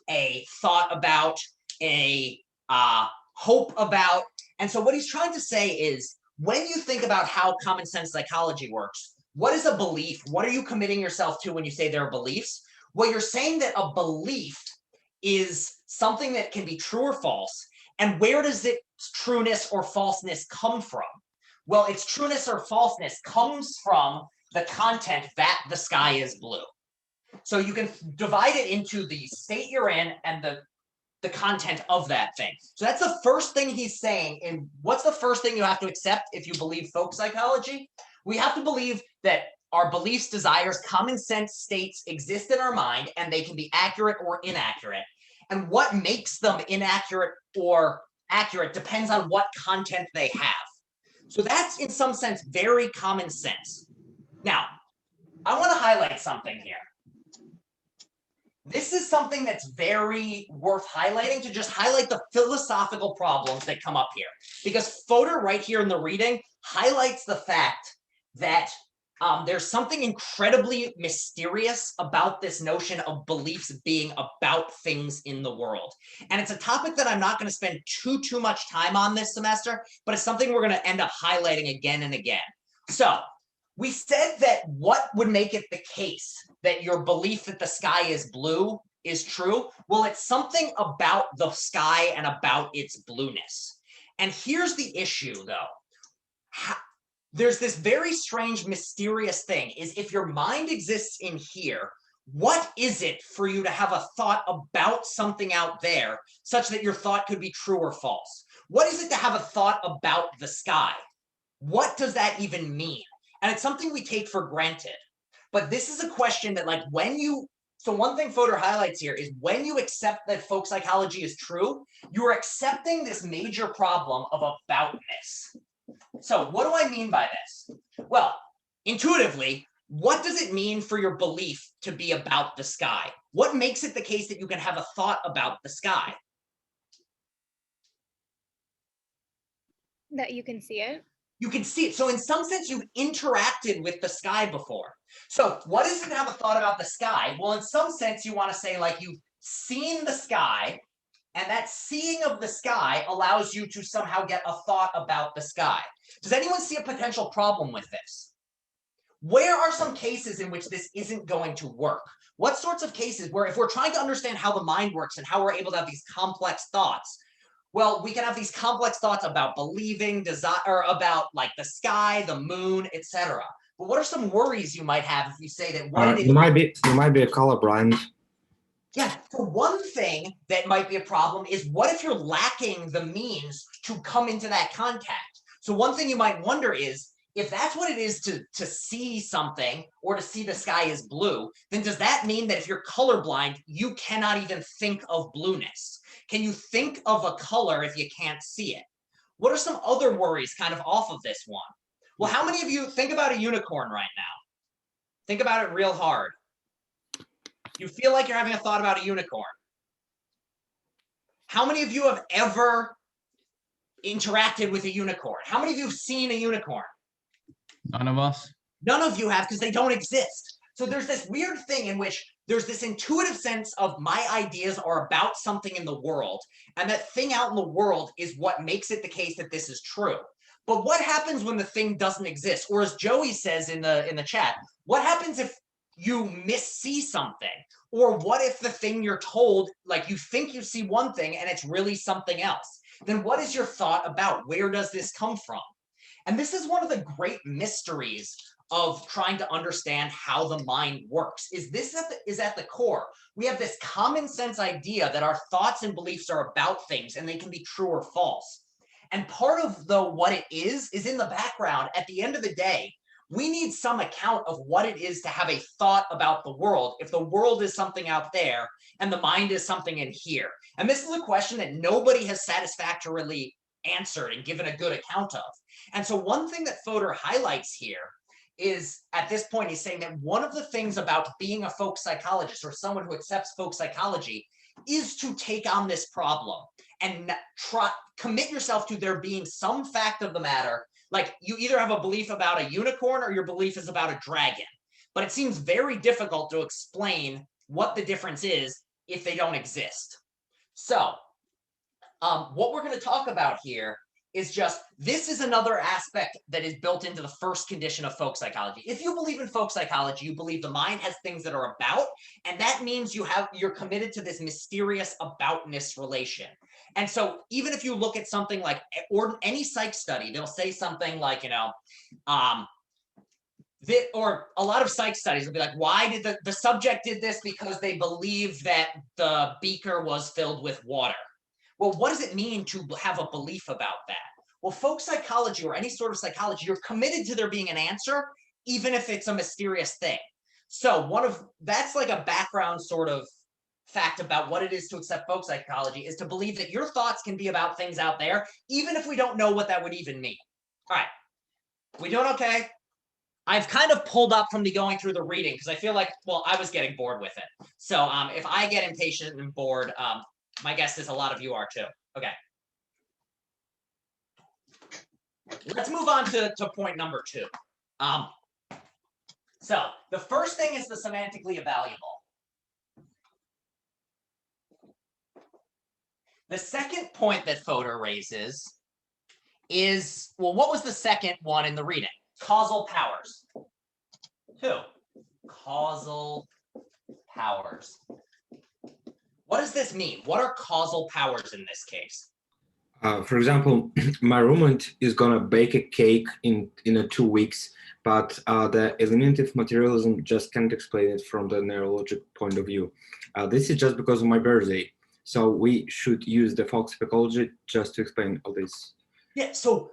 a thought about, a hope about. And so what he's trying to say is, when you think about how common sense psychology works, what is a belief? What are you committing yourself to when you say there are beliefs? Well, you're saying that a belief is something that can be true or false. And where does its trueness or falseness come from? Well, its trueness or falseness comes from the content that the sky is blue. So you can divide it into the state you're in and the content of that thing. So that's the first thing he's saying. And what's the first thing you have to accept if you believe folk psychology? We have to believe that our beliefs, desires, common sense states exist in our mind, and they can be accurate or inaccurate. And what makes them inaccurate or accurate depends on what content they have. So that's, in some sense, very common sense. Now, I want to highlight something here. This is something that's very worth highlighting, to just highlight the philosophical problems that come up here. Because Fodor, right here in the reading, highlights the fact that there's something incredibly mysterious about this notion of beliefs being about things in the world. And it's a topic that I'm not going to spend too much time on this semester, but it's something we're going to end up highlighting again and again. So we said that what would make it the case that your belief that the sky is blue is true? Well, it's something about the sky and about its blueness. And here's the issue, though. There's this very strange, mysterious thing, is if your mind exists in here, what is it for you to have a thought about something out there such that your thought could be true or false? What is it to have a thought about the sky? What does that even mean? And it's something we take for granted. But this is a question that, like, so one thing Fodor highlights here is when you accept that folk psychology is true, you're accepting this major problem of aboutness. So what do I mean by this? Well, intuitively, what does it mean for your belief to be about the sky? What makes it the case that you can have a thought about the sky? That you can see it. You can see it. So in some sense, you've interacted with the sky before. So what is it to have a thought about the sky? Well, in some sense, you want to say, like, you've seen the sky, and that seeing of the sky allows you to somehow get a thought about the sky. Does anyone see a potential problem with this? Where are some cases in which this isn't going to work? What sorts of cases where, if we're trying to understand how the mind works and how we're able to have these complex thoughts, well, we can have these complex thoughts about believing, desire, or about, like, the sky, the moon, etc. But what are some worries you might have if you say that what it is? You might be colorblind. Yeah, so one thing that might be a problem is, what if you're lacking the means to come into that contact? So one thing you might wonder is, if that's what it is to see something or to see the sky as blue, then does that mean that if you're colorblind, you cannot even think of blueness? Can you think of a color if you can't see it? What are some other worries kind of off of this one? Well, how many of you think about a unicorn right now? Think about it real hard. You feel like you're having a thought about a unicorn. How many of you have ever interacted with a unicorn? How many of you have seen a unicorn? None of us. None of you have, because they don't exist. So there's this weird thing in which there's this intuitive sense of my ideas are about something in the world, and that thing out in the world is what makes it the case that this is true. But what happens when the thing doesn't exist? Or as Joey says in the chat, what happens if you missee something? Or what if the thing you're told, like, you think you see one thing and it's really something else? Then what is your thought about? Where does this come from? And this is one of the great mysteries of trying to understand how the mind works. Is at the core. We have this common sense idea that our thoughts and beliefs are about things, and they can be true or false. And part of what it is in the background. At the end of the day, we need some account of what it is to have a thought about the world, if the world is something out there and the mind is something in here. And this is a question that nobody has satisfactorily answered and given a good account of. And so one thing that Fodor highlights here is, at this point, he's saying that one of the things about being a folk psychologist, or someone who accepts folk psychology, is to take on this problem and commit yourself to there being some fact of the matter. Like, you either have a belief about a unicorn or your belief is about a dragon. But it seems very difficult to explain what the difference is if they don't exist. So What we're going to talk about here is just, this is another aspect that is built into the first condition of folk psychology. If you believe in folk psychology, you believe the mind has things that are about, and that means you're committed to this mysterious aboutness relation. And so even if you look at something like, or any psych study, they'll say something like, or a lot of psych studies will be like, why did the subject did this? Because they believe that the beaker was filled with water. Well, what does it mean to have a belief about that? Well, folk psychology or any sort of psychology, you're committed to there being an answer, even if it's a mysterious thing. So that's like a background sort of fact about what it is to accept folk psychology, is to believe that your thoughts can be about things out there, even if we don't know what that would even mean. All right, we doing okay? I've kind of pulled up from the going through the reading because I feel like, well, I was getting bored with it. So if I get impatient and bored, my guess is a lot of you are too. Okay. Let's move on to point number 2. So the first thing is the semantically evaluable. The second point that Fodor raises is, well, what was the second one in the reading? Causal powers. 2. Causal powers. What does this mean? What are causal powers in this case? For example, my roommate is gonna bake a cake in 2 weeks, but the eliminative materialism just can't explain it from the neurologic point of view. This is just because of my birthday. So we should use the folk psychology just to explain all this. Yeah, so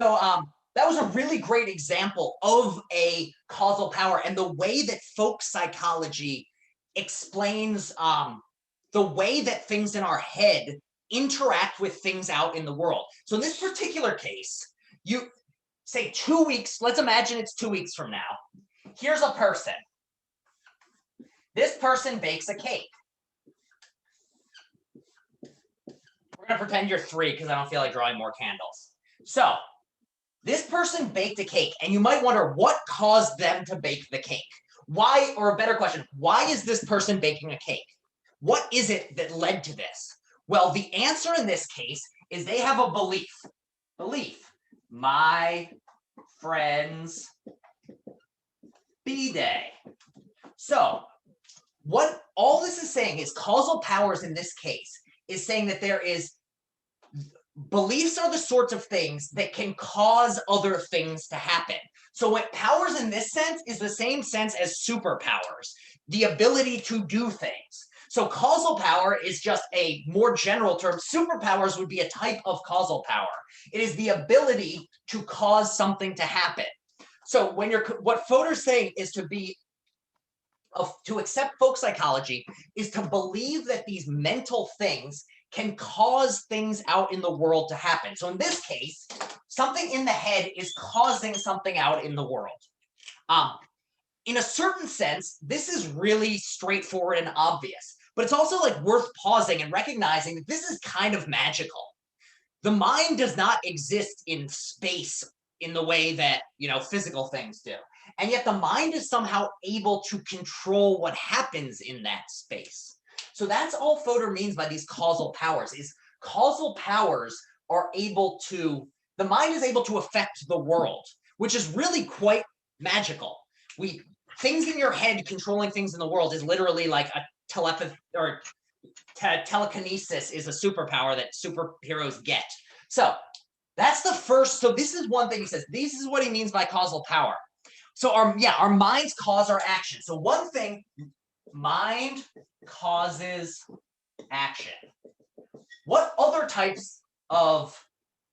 that was a really great example of a causal power and the way that folk psychology explains the way that things in our head interact with things out in the world. So in this particular case, you say 2 weeks, let's imagine it's 2 weeks from now. Here's a person. This person bakes a cake. We're gonna pretend you're 3 because I don't feel like drawing more candles. So this person baked a cake, and you might wonder what caused them to bake the cake. Why, or a better question, why is this person baking a cake? What is it that led to this? Well, the answer in this case is they have a belief. Belief. My friend's B-Day. So what all this is saying is causal powers in this case is saying that there is beliefs are the sorts of things that can cause other things to happen. So what powers in this sense is the same sense as superpowers, the ability to do things. So causal power is just a more general term. Superpowers would be a type of causal power. It is the ability to cause something to happen. So when what Fodor's saying is to accept folk psychology is to believe that these mental things can cause things out in the world to happen. So in this case, something in the head is causing something out in the world. In a certain sense, this is really straightforward and obvious, but it's also like worth pausing and recognizing that this is kind of magical. The mind does not exist in space in the way that, physical things do. And yet the mind is somehow able to control what happens in that space. So that's all Fodor means by these causal powers, is causal powers are able to, the mind is able to affect the world, which is really quite magical. Things in your head controlling things in the world is literally like a telepathy, or telekinesis is a superpower that superheroes get. So that's the first, so this is one thing he says, this is what he means by causal power. So our minds cause our action. So one thing, mind causes action. What other types of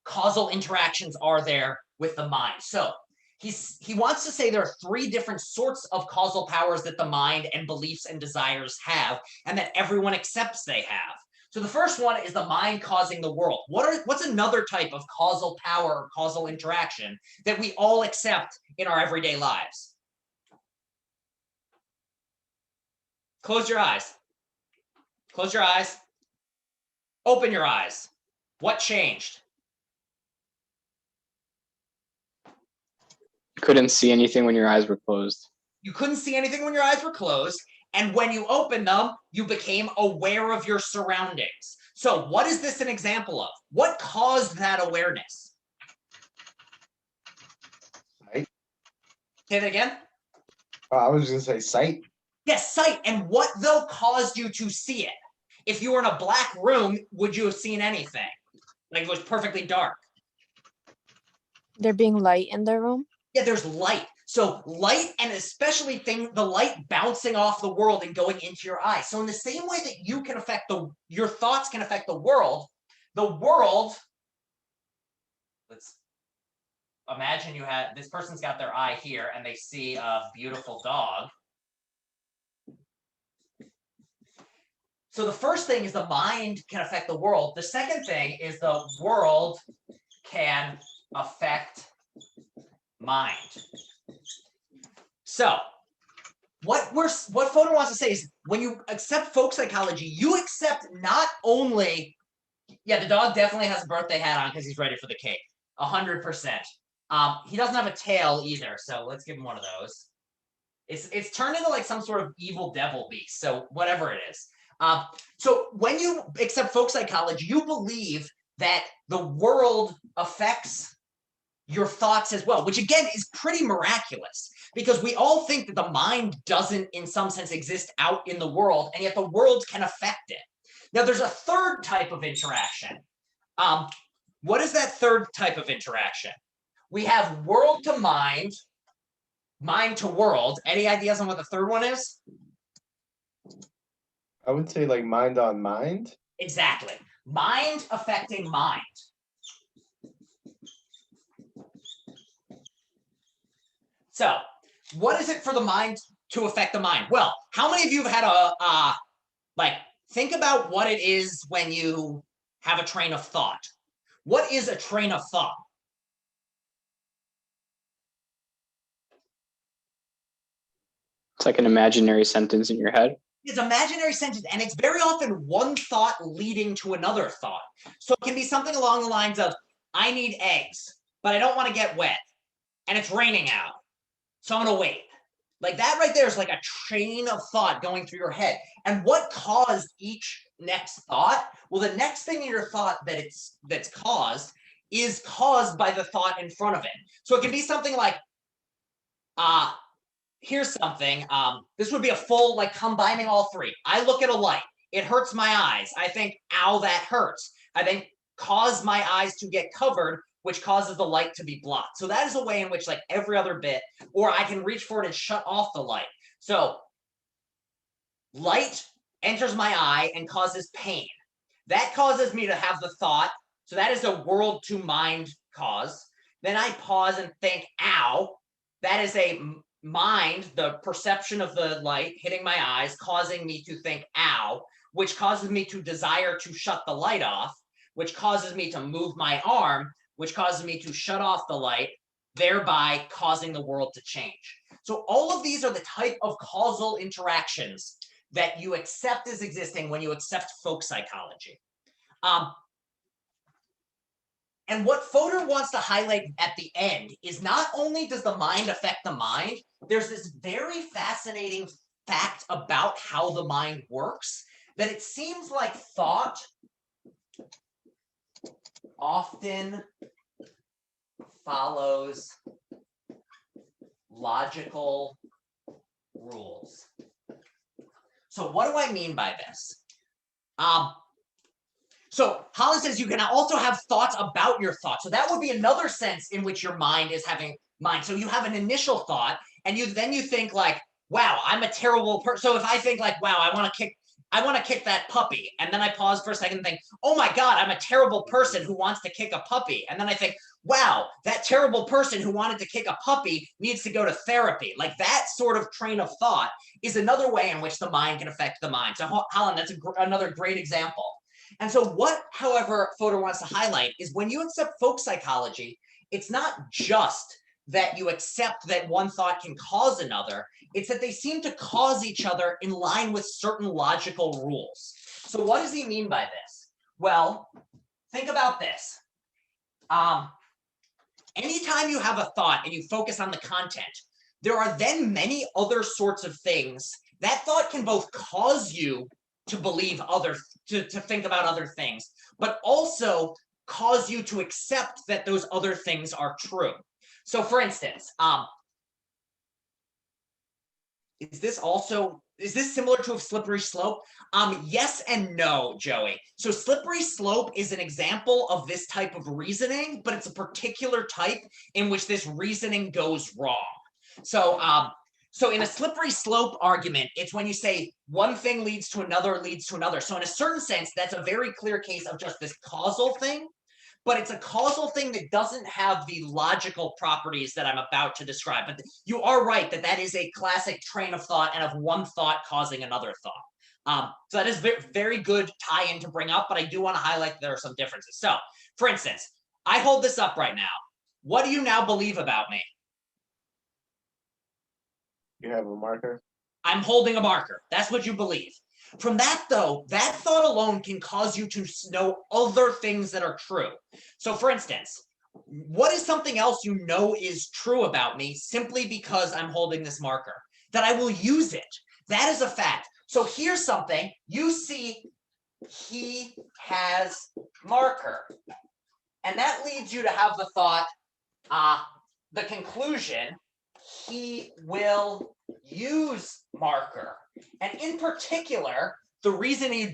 causal interactions are there with the mind? So he wants to say there are 3 different sorts of causal powers that the mind and beliefs and desires have, and that everyone accepts they have. So the first one is the mind causing the world. What's another type of causal power or causal interaction that we all accept in our everyday lives? Close your eyes. Close your eyes. Open your eyes. What changed? Couldn't see anything when your eyes were closed. You couldn't see anything when your eyes were closed. And when you opened them, you became aware of your surroundings. So what is this an example of? What caused that awareness? Sight. Say that again? I was just gonna say sight. Yes, sight. And what though caused you to see it? If you were in a black room, would you have seen anything? Like it was perfectly dark. There being light in the room. Yeah, there's light. So light, and especially the light bouncing off the world and going into your eyes. So in the same way that you can affect your thoughts can affect the world, let's imagine you had, this person's got their eye here and they see a beautiful dog. So the first thing is the mind can affect the world. The second thing is the world can affect mind. So what Fodor wants to say is when you accept folk psychology, you accept not only, yeah, the dog definitely has a birthday hat on because he's ready for the cake, 100%. He doesn't have a tail either, so let's give him one of those. It's turned into like some sort of evil devil beast, so whatever it is. So when you accept folk psychology, you believe that the world affects your thoughts as well, which again is pretty miraculous because we all think that the mind doesn't in some sense exist out in the world, and yet the world can affect it. Now there's a third type of interaction. What is that third type of interaction? We have world to mind, mind to world. Any ideas on what the third one is? I would say like mind on mind. Exactly. Mind affecting mind. So, what is it for the mind to affect the mind? Well, how many of you have had think about what it is when you have a train of thought. What is a train of thought? It's like an imaginary sentence in your head. It's an imaginary sentence, and it's very often one thought leading to another thought. So it can be something along the lines of, I need eggs, but I don't want to get wet, and it's raining out, so I'm going to wait. Like that right there is like a train of thought going through your head. And what caused each next thought? Well, the next thing in your thought that's caused is caused by the thought in front of it. So it can be something like, here's something. This would be a full, like combining all three. I look at a light. It hurts my eyes. I think, ow, that hurts. I then cause my eyes to get covered, which causes the light to be blocked. So that is a way in which like every other bit, or I can reach for it and shut off the light. So light enters my eye and causes pain. That causes me to have the thought. So that is a world to mind cause. Then I pause and think, ow. That is a mind, the perception of the light hitting my eyes, causing me to think, ow, which causes me to desire to shut the light off, which causes me to move my arm, which causes me to shut off the light, thereby causing the world to change. So all of these are the type of causal interactions that you accept as existing when you accept folk psychology. And what Fodor wants to highlight at the end is not only does the mind affect the mind, there's this very fascinating fact about how the mind works, that it seems like thought often follows logical rules. So what do I mean by this? So Holland says you can also have thoughts about your thoughts. So that would be another sense in which your mind is having mind. So you have an initial thought, and then you think like, wow, I'm a terrible person. So if I think like, wow, I want to kick that puppy. And then I pause for a second and think, oh my God, I'm a terrible person who wants to kick a puppy. And then I think, wow, that terrible person who wanted to kick a puppy needs to go to therapy. Like that sort of train of thought is another way in which the mind can affect the mind. So Holland, that's another great example. And so what, however, Fodor wants to highlight is when you accept folk psychology, it's not just that you accept that one thought can cause another, it's that they seem to cause each other in line with certain logical rules. So what does he mean by this? Well, think about this. Anytime you have a thought and you focus on the content, there are then many other sorts of things that thought can both cause you to believe other to think about other things, but also cause you to accept that those other things are true. So for instance, is this similar to a slippery slope? Yes and no, Joey. So slippery slope is an example of this type of reasoning, but it's a particular type in which this reasoning goes wrong. So so in a slippery slope argument, it's when you say one thing leads to another, leads to another. So in a certain sense, that's a very clear case of just this causal thing, but it's a causal thing that doesn't have the logical properties that I'm about to describe. But you are right that that is a classic train of thought and of one thought causing another thought. So that is very, very good tie-in to bring up, but I do want to highlight that there are some differences. So, for instance, I hold this up right now. What do you now believe about me? You have a marker. I'm holding a marker. That's what you believe. From that, though, that thought alone can cause you to know other things that are true. So, for instance, what is something else you know is true about me simply because I'm holding this marker? That I will use it. That is a fact. So here's something. You see, he has marker. And that leads you to have the thought, the conclusion, he will use marker. And in particular, the reason you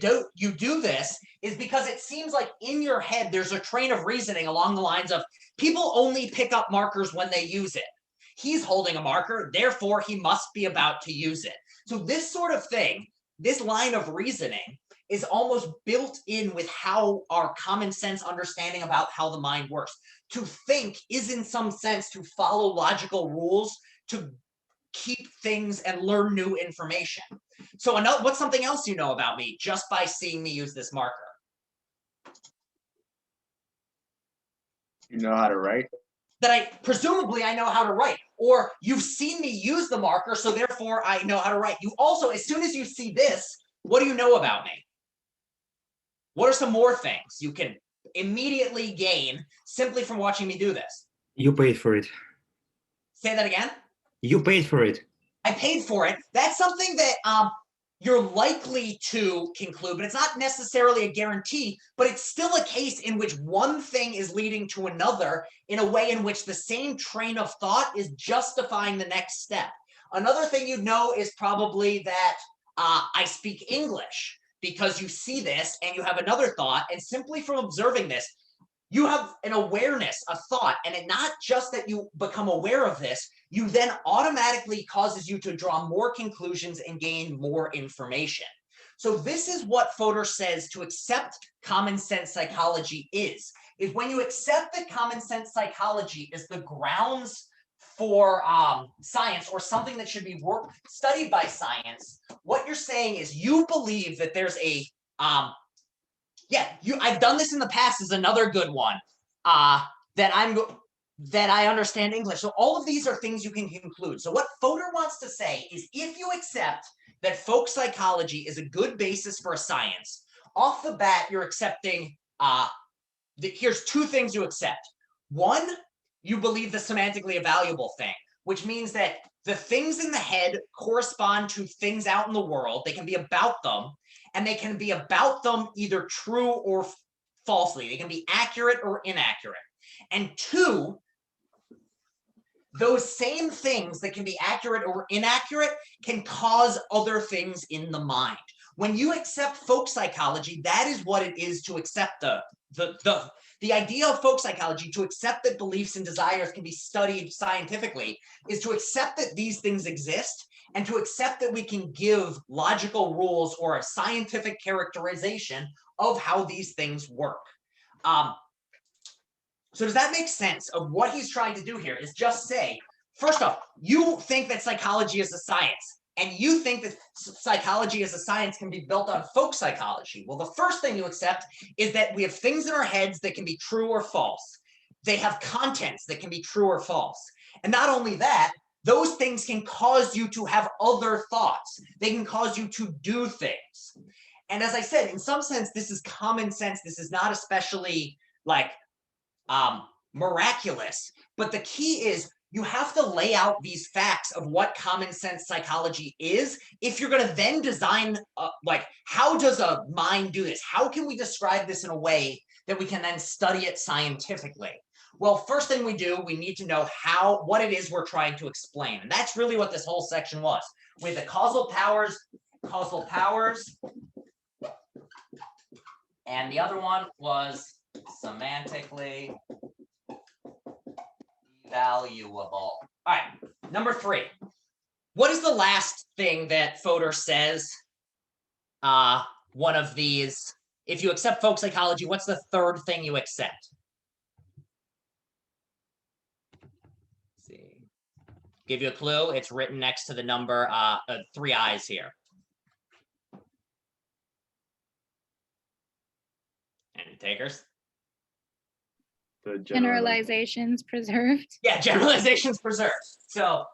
do this is because it seems like in your head there's a train of reasoning along the lines of people only pick up markers when they use it. He's holding a marker, therefore he must be about to use it. So this sort of thing, this line of reasoning is almost built in with how our common sense understanding about how the mind works. To think is in some sense to follow logical rules, to keep things and learn new information. So what's something else you know about me just by seeing me use this marker? You know how to write. That presumably I know how to write, or you've seen me use the marker, so therefore I know how to write. You also, as soon as you see this, what do you know about me? What are some more things you can immediately gain simply from watching me do this? You paid for it. Say that again? You paid for it. I paid for it. That's something that you're likely to conclude, but it's not necessarily a guarantee, but it's still a case in which one thing is leading to another in a way in which the same train of thought is justifying the next step. Another thing you'd know is probably that I speak English, because you see this and you have another thought, and simply from observing this, you have an awareness, a thought, and it not just that you become aware of this, you then automatically causes you to draw more conclusions and gain more information. So this is what Fodor says to accept common sense psychology is when you accept that common sense psychology is the grounds for science, or something that should be studied by science, what you're saying is you believe that there's a I've done this in the past is another good one. That I understand English. So all of these are things you can conclude. So what Fodor wants to say is if you accept that folk psychology is a good basis for a science, off the bat, you're accepting, here's two things you accept. One, you believe the semantically evaluable thing, which means that the things in the head correspond to things out in the world. They can be about them, and they can be about them either true or falsely. They can be accurate or inaccurate. And two, those same things that can be accurate or inaccurate can cause other things in the mind. When you accept folk psychology, that is what it is to accept the idea of folk psychology, to accept that beliefs and desires can be studied scientifically, is to accept that these things exist and to accept that we can give logical rules or a scientific characterization of how these things work. So does that make sense of what he's trying to do here? Is just say, first off, you think that psychology is a science, and you think that psychology as a science can be built on folk psychology. Well, the first thing you accept is that we have things in our heads that can be true or false. They have contents that can be true or false. And not only that, those things can cause you to have other thoughts. They can cause you to do things. And as I said, in some sense, this is common sense. This is not especially like miraculous, but the key is you have to lay out these facts of what common sense psychology is if you're going to then design, like, how does a mind do this? How can we describe this in a way that we can then study it scientifically? Well, first thing we do, we need to know what it is we're trying to explain. And that's really what this whole section was. With the causal powers, and the other one was semantically evaluable. All right, number 3. What is the last thing that Fodor says? One of these, if you accept folk psychology, what's the third thing you accept? Let's see. Give you a clue. It's written next to the number 3 eyes here. Any takers? The Generalizations preserved. Yeah, generalizations preserved. So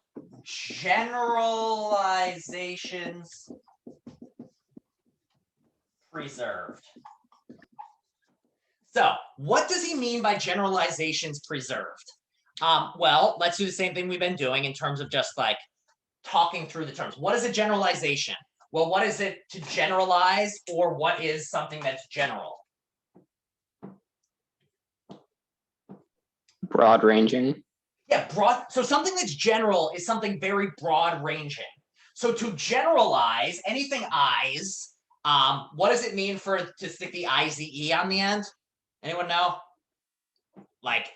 generalizations preserved. So what does he mean by generalizations preserved? Well, let's do the same thing we've been doing in terms of just like talking through the terms. What is a generalization? Well, what is it to generalize, or what is something that's general? Broad ranging. Yeah, broad. So something that's general is something very broad ranging. So to generalize anything eyes, what does it mean to stick the IZE on the end? Anyone know? Like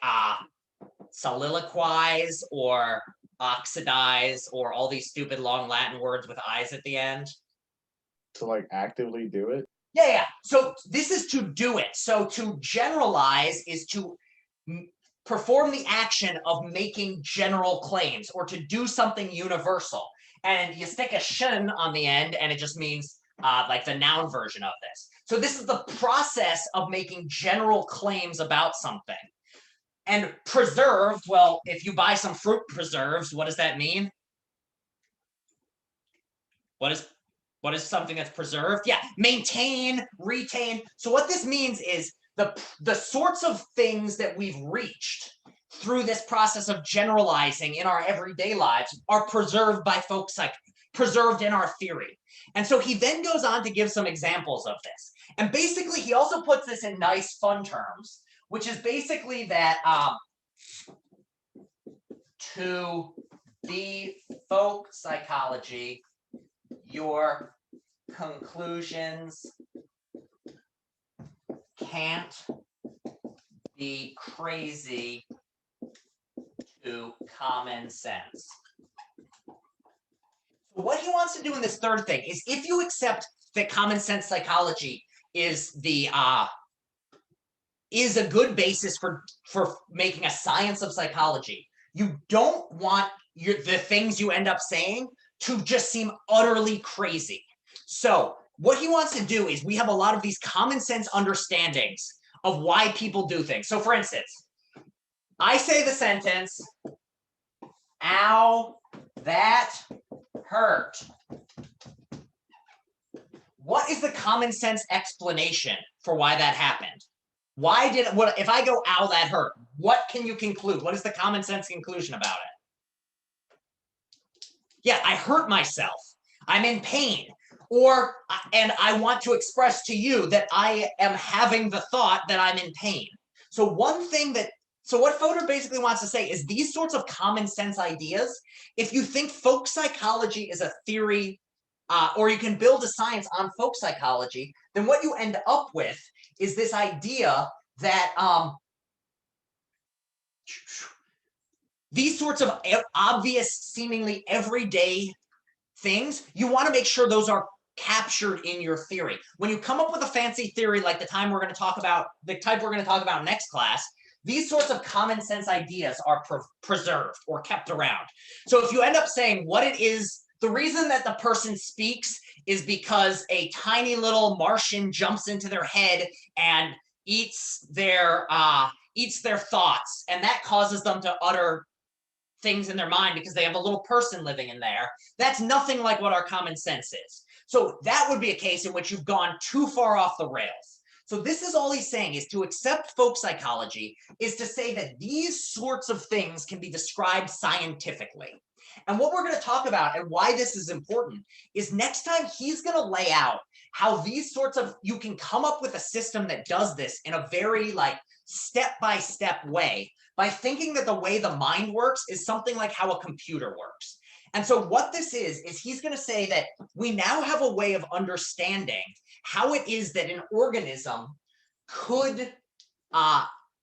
soliloquize or oxidize or all these stupid long Latin words with eyes at the end. To like actively do it. Yeah. So this is to do it. So to generalize is to perform the action of making general claims or to do something universal. And you stick a shin on the end and it just means like the noun version of this. So this is the process of making general claims about something. And preserved, well, if you buy some fruit preserves, what does that mean? What is something that's preserved? Yeah, maintain, retain. So what this means is the sorts of things that we've reached through this process of generalizing in our everyday lives are preserved by folks, like preserved in our theory. And so he then goes on to give some examples of this. And basically, he also puts this in nice, fun terms, which is basically that to be folk psychology, your conclusions can't be crazy to common sense. So what he wants to do in this third thing is, if you accept that common sense psychology is a good basis for making a science of psychology, you don't want the things you end up saying to just seem utterly crazy. So what he wants to do is, we have a lot of these common sense understandings of why people do things. So for instance, I say the sentence, ow, that hurt. What is the common sense explanation for why that happened? If I go, ow, that hurt, what can you conclude? What is the common sense conclusion about it? Yeah, I hurt myself. I'm in pain. And I want to express to you that I am having the thought that I'm in pain. So what Fodor basically wants to say is, these sorts of common sense ideas, if you think folk psychology is a theory, or you can build a science on folk psychology, then what you end up with is this idea that these sorts of obvious, seemingly everyday things, you want to make sure those are captured in your theory. When you come up with a fancy theory like the type we're going to talk about next class, these sorts of common sense ideas are preserved or kept around. So if you end up saying what it is, the reason that the person speaks is because a tiny little Martian jumps into their head and eats their thoughts, and that causes them to utter things in their mind because they have a little person living in there. That's nothing like what our common sense is. So that would be a case in which you've gone too far off the rails. So this is all he's saying, is to accept folk psychology is to say that these sorts of things can be described scientifically. And what we're going to talk about and why this is important is next time he's going to lay out how these sorts of, you can come up with a system that does this in a very like step-by-step way by thinking that the way the mind works is something like how a computer works. And so what this is he's going to say that we now have a way of understanding how it is that an organism could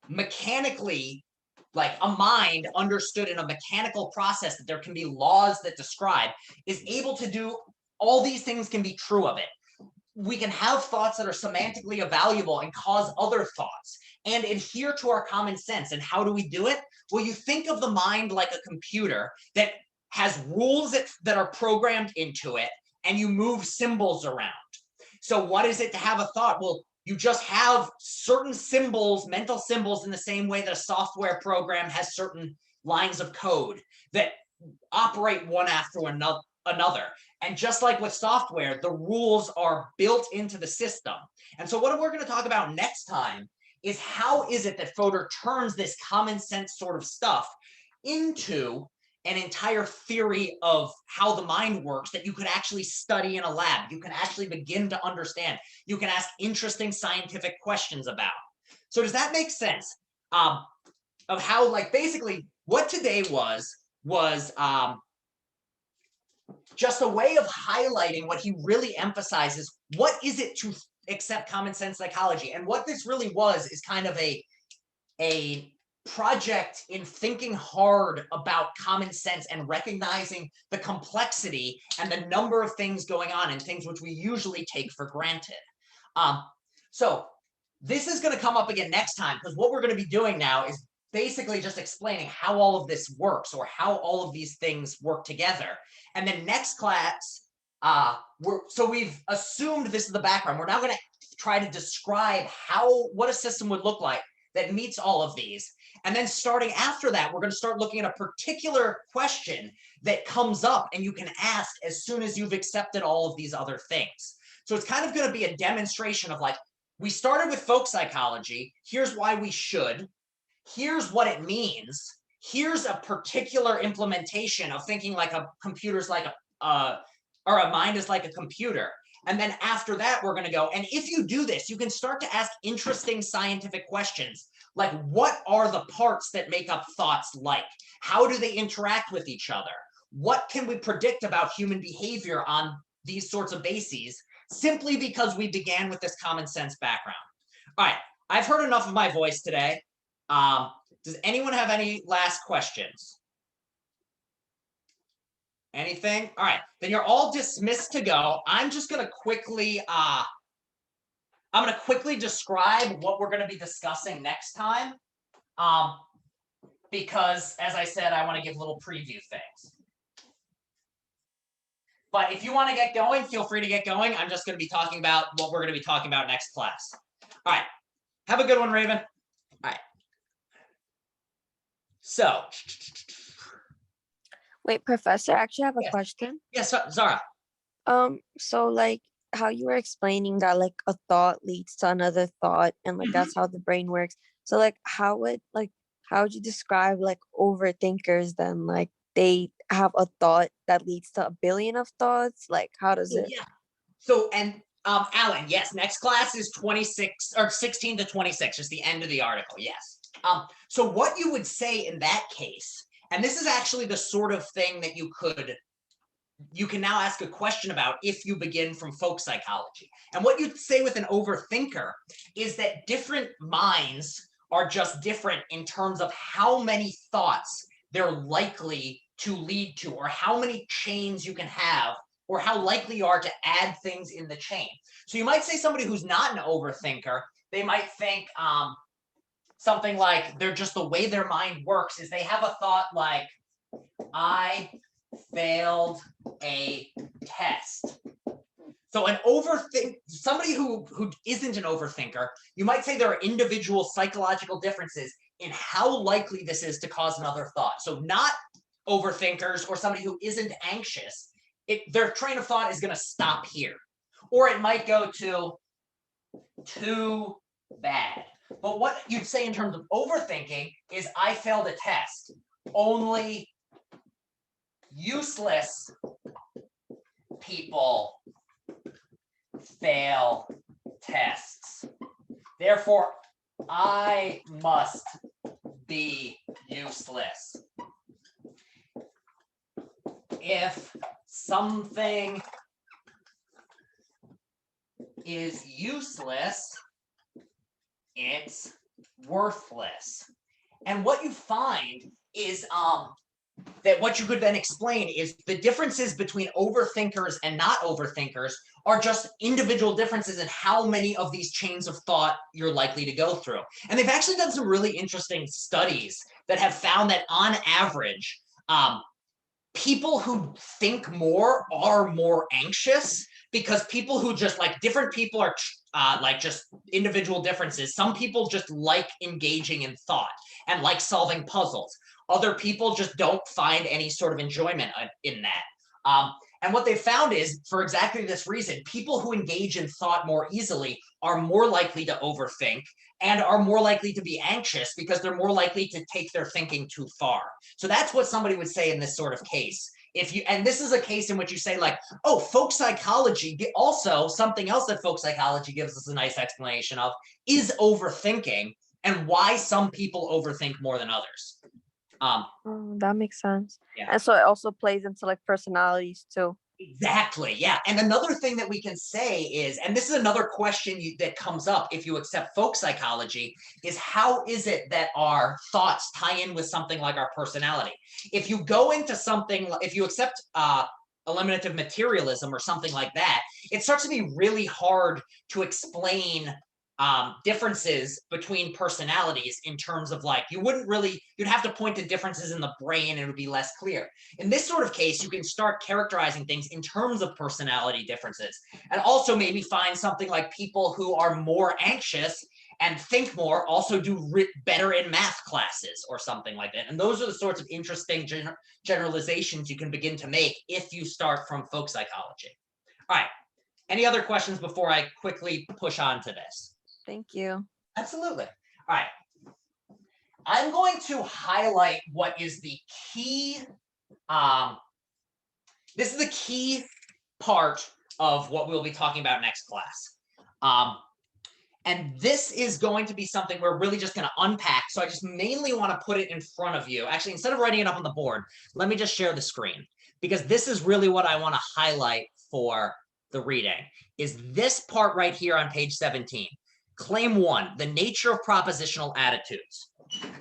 mechanically, like a mind understood in a mechanical process, that there can be laws that describe, is able to do all these things, can be true of it. We can have thoughts that are semantically evaluable and cause other thoughts and adhere to our common sense. And how do we do it? Well, you think of the mind like a computer that has rules that are programmed into it, and you move symbols around. So what is it to have a thought? Well, you just have certain symbols, mental symbols, in the same way that a software program has certain lines of code that operate one after another. And just like with software, the rules are built into the system. And so what we're going to talk about next time is how is it that Fodor turns this common sense sort of stuff into an entire theory of how the mind works that you could actually study in a lab. You can actually begin to understand. You can ask interesting scientific questions about. So does that make sense? Of how, like, basically what today was just a way of highlighting what he really emphasizes. What is it to accept common sense psychology? And what this really was is kind of a project in thinking hard about common sense and recognizing the complexity and the number of things going on and things which we usually take for granted. So this is going to come up again next time, because what we're going to be doing now is basically just explaining how all of this works, or how all of these things work together. And then next class, so we've assumed this is the background. We're now going to try to describe what a system would look like that meets all of these. And then starting after that, we're going to start looking at a particular question that comes up and you can ask as soon as you've accepted all of these other things. So it's kind of going to be a demonstration of, like, we started with folk psychology. Here's why we should. Here's what it means. Here's a particular implementation of thinking like a computer's like or a mind is like a computer. And then after that, we're going to go, and if you do this, you can start to ask interesting scientific questions, like what are the parts that make up thoughts like? How do they interact with each other? What can we predict about human behavior on these sorts of bases, simply because we began with this common sense background? All right, I've heard enough of my voice today. Does anyone have any last questions? Anything? All right, then you're all dismissed to go. I'm just going to quickly, describe what we're going to be discussing next time. Because, as I said, I want to give little preview things. But if you want to get going, feel free to get going. I'm just going to be talking about what we're going to be talking about next class. All right, have a good one, Raven. All right. So. Wait, Professor, I actually have a Yes. question. Yes, Zara. So like how you were explaining that like a thought leads to another thought, and like that's how the brain works. So like how would you describe like overthinkers then? Like they have a thought that leads to a billion of thoughts? Like how does it? Yeah. So, and Alan, yes, next class is 26 or 16 to 26, just the end of the article. Yes. So what you would say in that case, and this is actually the sort of thing that you can now ask a question about if you begin from folk psychology. And what you'd say with an overthinker is that different minds are just different in terms of how many thoughts they're likely to lead to, or how many chains you can have, or how likely you are to add things in the chain. So you might say somebody who's not an overthinker, they might think something like, they're just, the way their mind works is they have a thought like, I failed a test. So somebody who isn't an overthinker, you might say there are individual psychological differences in how likely this is to cause another thought. So not overthinkers or somebody who isn't anxious, their train of thought is going to stop here. Or it might go to 2 bad. But what you'd say in terms of overthinking is I failed a test. Only useless people fail tests. Therefore, I must be useless. If something is useless, it's worthless. And what you find is that what you could then explain is the differences between overthinkers and not overthinkers are just individual differences in how many of these chains of thought you're likely to go through. And they've actually done some really interesting studies that have found that on average, people who think more are more anxious, because people who just like different people are like just individual differences. Some people just like engaging in thought and like solving puzzles. Other people just don't find any sort of enjoyment in that. And what they found is, for exactly this reason, people who engage in thought more easily are more likely to overthink and are more likely to be anxious because they're more likely to take their thinking too far. So that's what somebody would say in this sort of case. If you, and this is a case in which you say like, oh, folk psychology, also something else that folk psychology gives us a nice explanation of is overthinking and why some people overthink more than others. That makes sense. Yeah. And so it also plays into like personalities too. Exactly. Yeah. And another thing that we can say is, and this is another question that comes up if you accept folk psychology, is how is it that our thoughts tie in with something like our personality? If you go into something, if you accept eliminative materialism or something like that, it starts to be really hard to explain differences between personalities in terms of like, you'd have to point to differences in the brain and it would be less clear. In this sort of case, you can start characterizing things in terms of personality differences, and also maybe find something like people who are more anxious and think more also do better in math classes or something like that. And those are the sorts of interesting generalizations you can begin to make if you start from folk psychology. All right. Any other questions before I quickly push on to this? Thank you. Absolutely. All right. I'm going to highlight what is the key. This is the key part of what we'll be talking about next class. And this is going to be something we're really just going to unpack. So I just mainly want to put it in front of you. Actually, instead of writing it up on the board, let me just share the screen, because this is really what I want to highlight for the reading, is this part right here on page 17. Claim 1, the nature of propositional attitudes.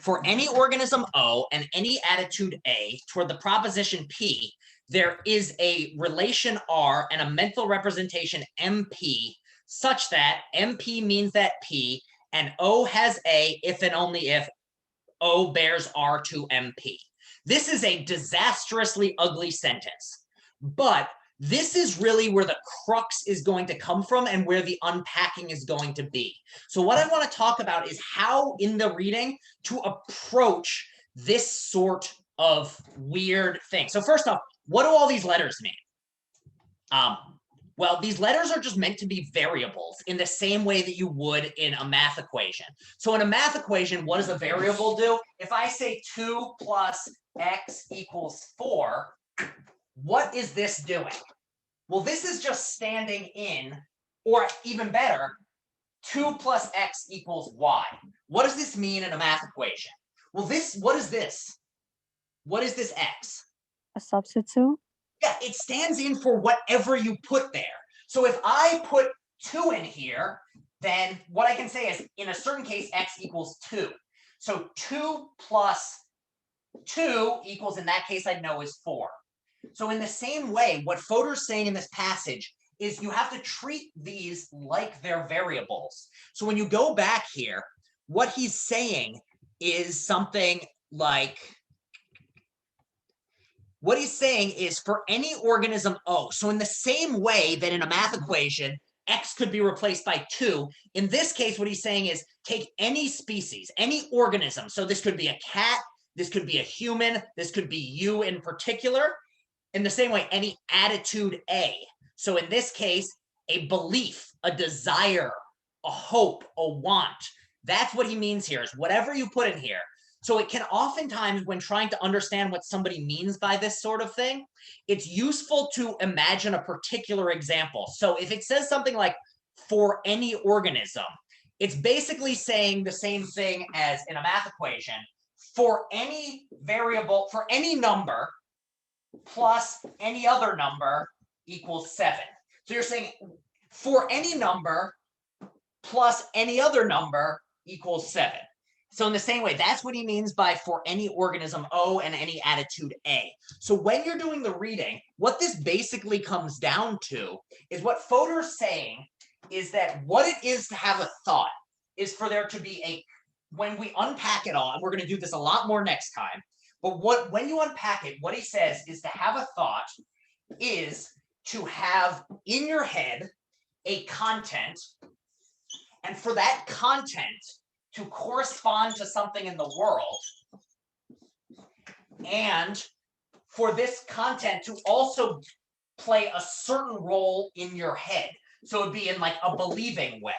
For any organism O and any attitude A toward the proposition P, there is a relation R and a mental representation MP such that MP means that P and O has A if and only if O bears R to MP. This is a disastrously ugly sentence, but this is really where the crux is going to come from and where the unpacking is going to be. So what I want to talk about is how in the reading to approach this sort of weird thing. So first off, what do all these letters mean? Well, these letters are just meant to be variables in the same way that you would in a math equation. So in a math equation, what does a variable do? If I say 2 plus x equals 4, what is this doing? Well, this is just standing in, or even better, 2 plus x equals y. What does this mean in a math equation? Well, what is this? What is this x? A substitute? Yeah, it stands in for whatever you put there. So if I put 2 in here, then what I can say is, in a certain case, x equals 2. So 2 plus 2 equals, in that case, I know is 4. So in the same way, what Fodor's saying in this passage is you have to treat these like they're variables. So when you go back here, what he's saying is something like, what he's saying is for any organism O, so in the same way that in a math equation, x could be replaced by 2, in this case, what he's saying is take any species, any organism. So this could be a cat, this could be a human, this could be you in particular. In the same way, any attitude A. So in this case, a belief, a desire, a hope, a want. That's what he means here, is whatever you put in here. So it can oftentimes, when trying to understand what somebody means by this sort of thing, it's useful to imagine a particular example. So if it says something like, for any organism, it's basically saying the same thing as in a math equation, for any variable, for any number plus any other number equals 7. So you're saying for any number plus any other number equals 7. So in the same way, that's what he means by for any organism O and any attitude A. So when you're doing the reading, what this basically comes down to is what Fodor's saying is that what it is to have a thought is for there to be a, when we unpack it all, and we're going to do this a lot more next time, but when you unpack it, what he says is to have a thought is to have in your head a content, and for that content to correspond to something in the world, and for this content to also play a certain role in your head. So it'd be in like a believing way.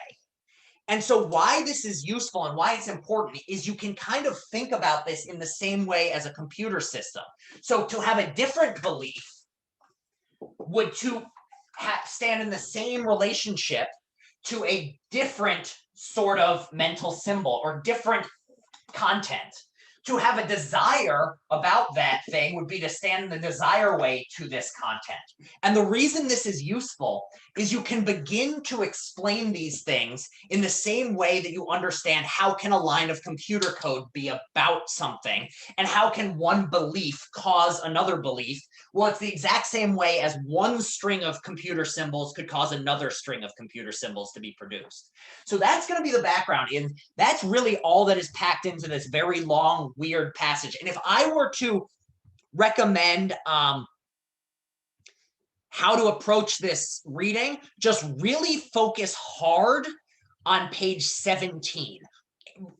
And so why this is useful and why it's important is you can kind of think about this in the same way as a computer system. So to have a different belief would to stand in the same relationship to a different sort of mental symbol or different content. To have a desire about that thing would be to stand in the desire way to this content. And the reason this is useful is you can begin to explain these things in the same way that you understand how can a line of computer code be about something and how can one belief cause another belief. Well, it's the exact same way as one string of computer symbols could cause another string of computer symbols to be produced. So that's going to be the background, and that's really all that is packed into this very long, weird passage. And if I were to recommend how to approach this reading, just really focus hard on page 17.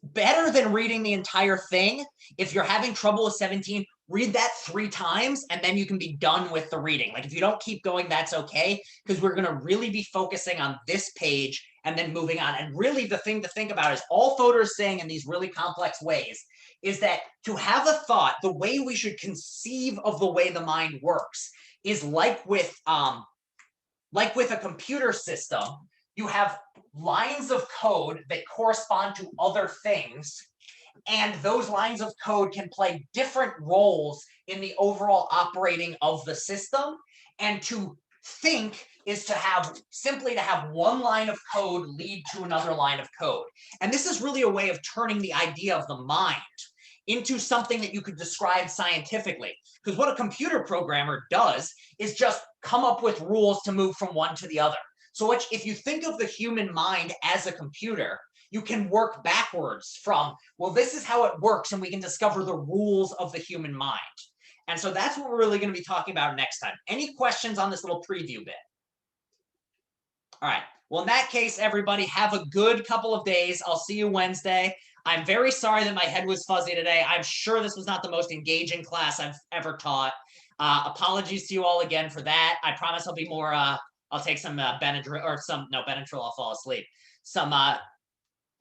Better than reading the entire thing. If you're having trouble with 17, read that 3 times and then you can be done with the reading. Like if you don't keep going, that's okay, because we're going to really be focusing on this page and then moving on. And really the thing to think about is all Fodor is saying in these really complex ways is that to have a thought, the way we should conceive of the way the mind works is like with a computer system. You have lines of code that correspond to other things, and those lines of code can play different roles in the overall operating of the system. And to think is to have simply to have one line of code lead to another line of code. And this is really a way of turning the idea of the mind into something that you could describe scientifically. Because what a computer programmer does is just come up with rules to move from one to the other. So if you think of the human mind as a computer, you can work backwards from, well, this is how it works, and we can discover the rules of the human mind. And so that's what we're really going to be talking about next time. Any questions on this little preview bit? All right. Well, in that case, everybody, have a good couple of days. I'll see you Wednesday. I'm very sorry that my head was fuzzy today. I'm sure this was not the most engaging class I've ever taught. Apologies to you all again for that. I promise I'll be more, I'll take some Benadryl, or Benadryl, I'll fall asleep. Some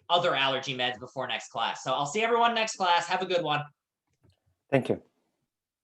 other allergy meds before next class. So I'll see everyone next class. Have a good one. Thank you.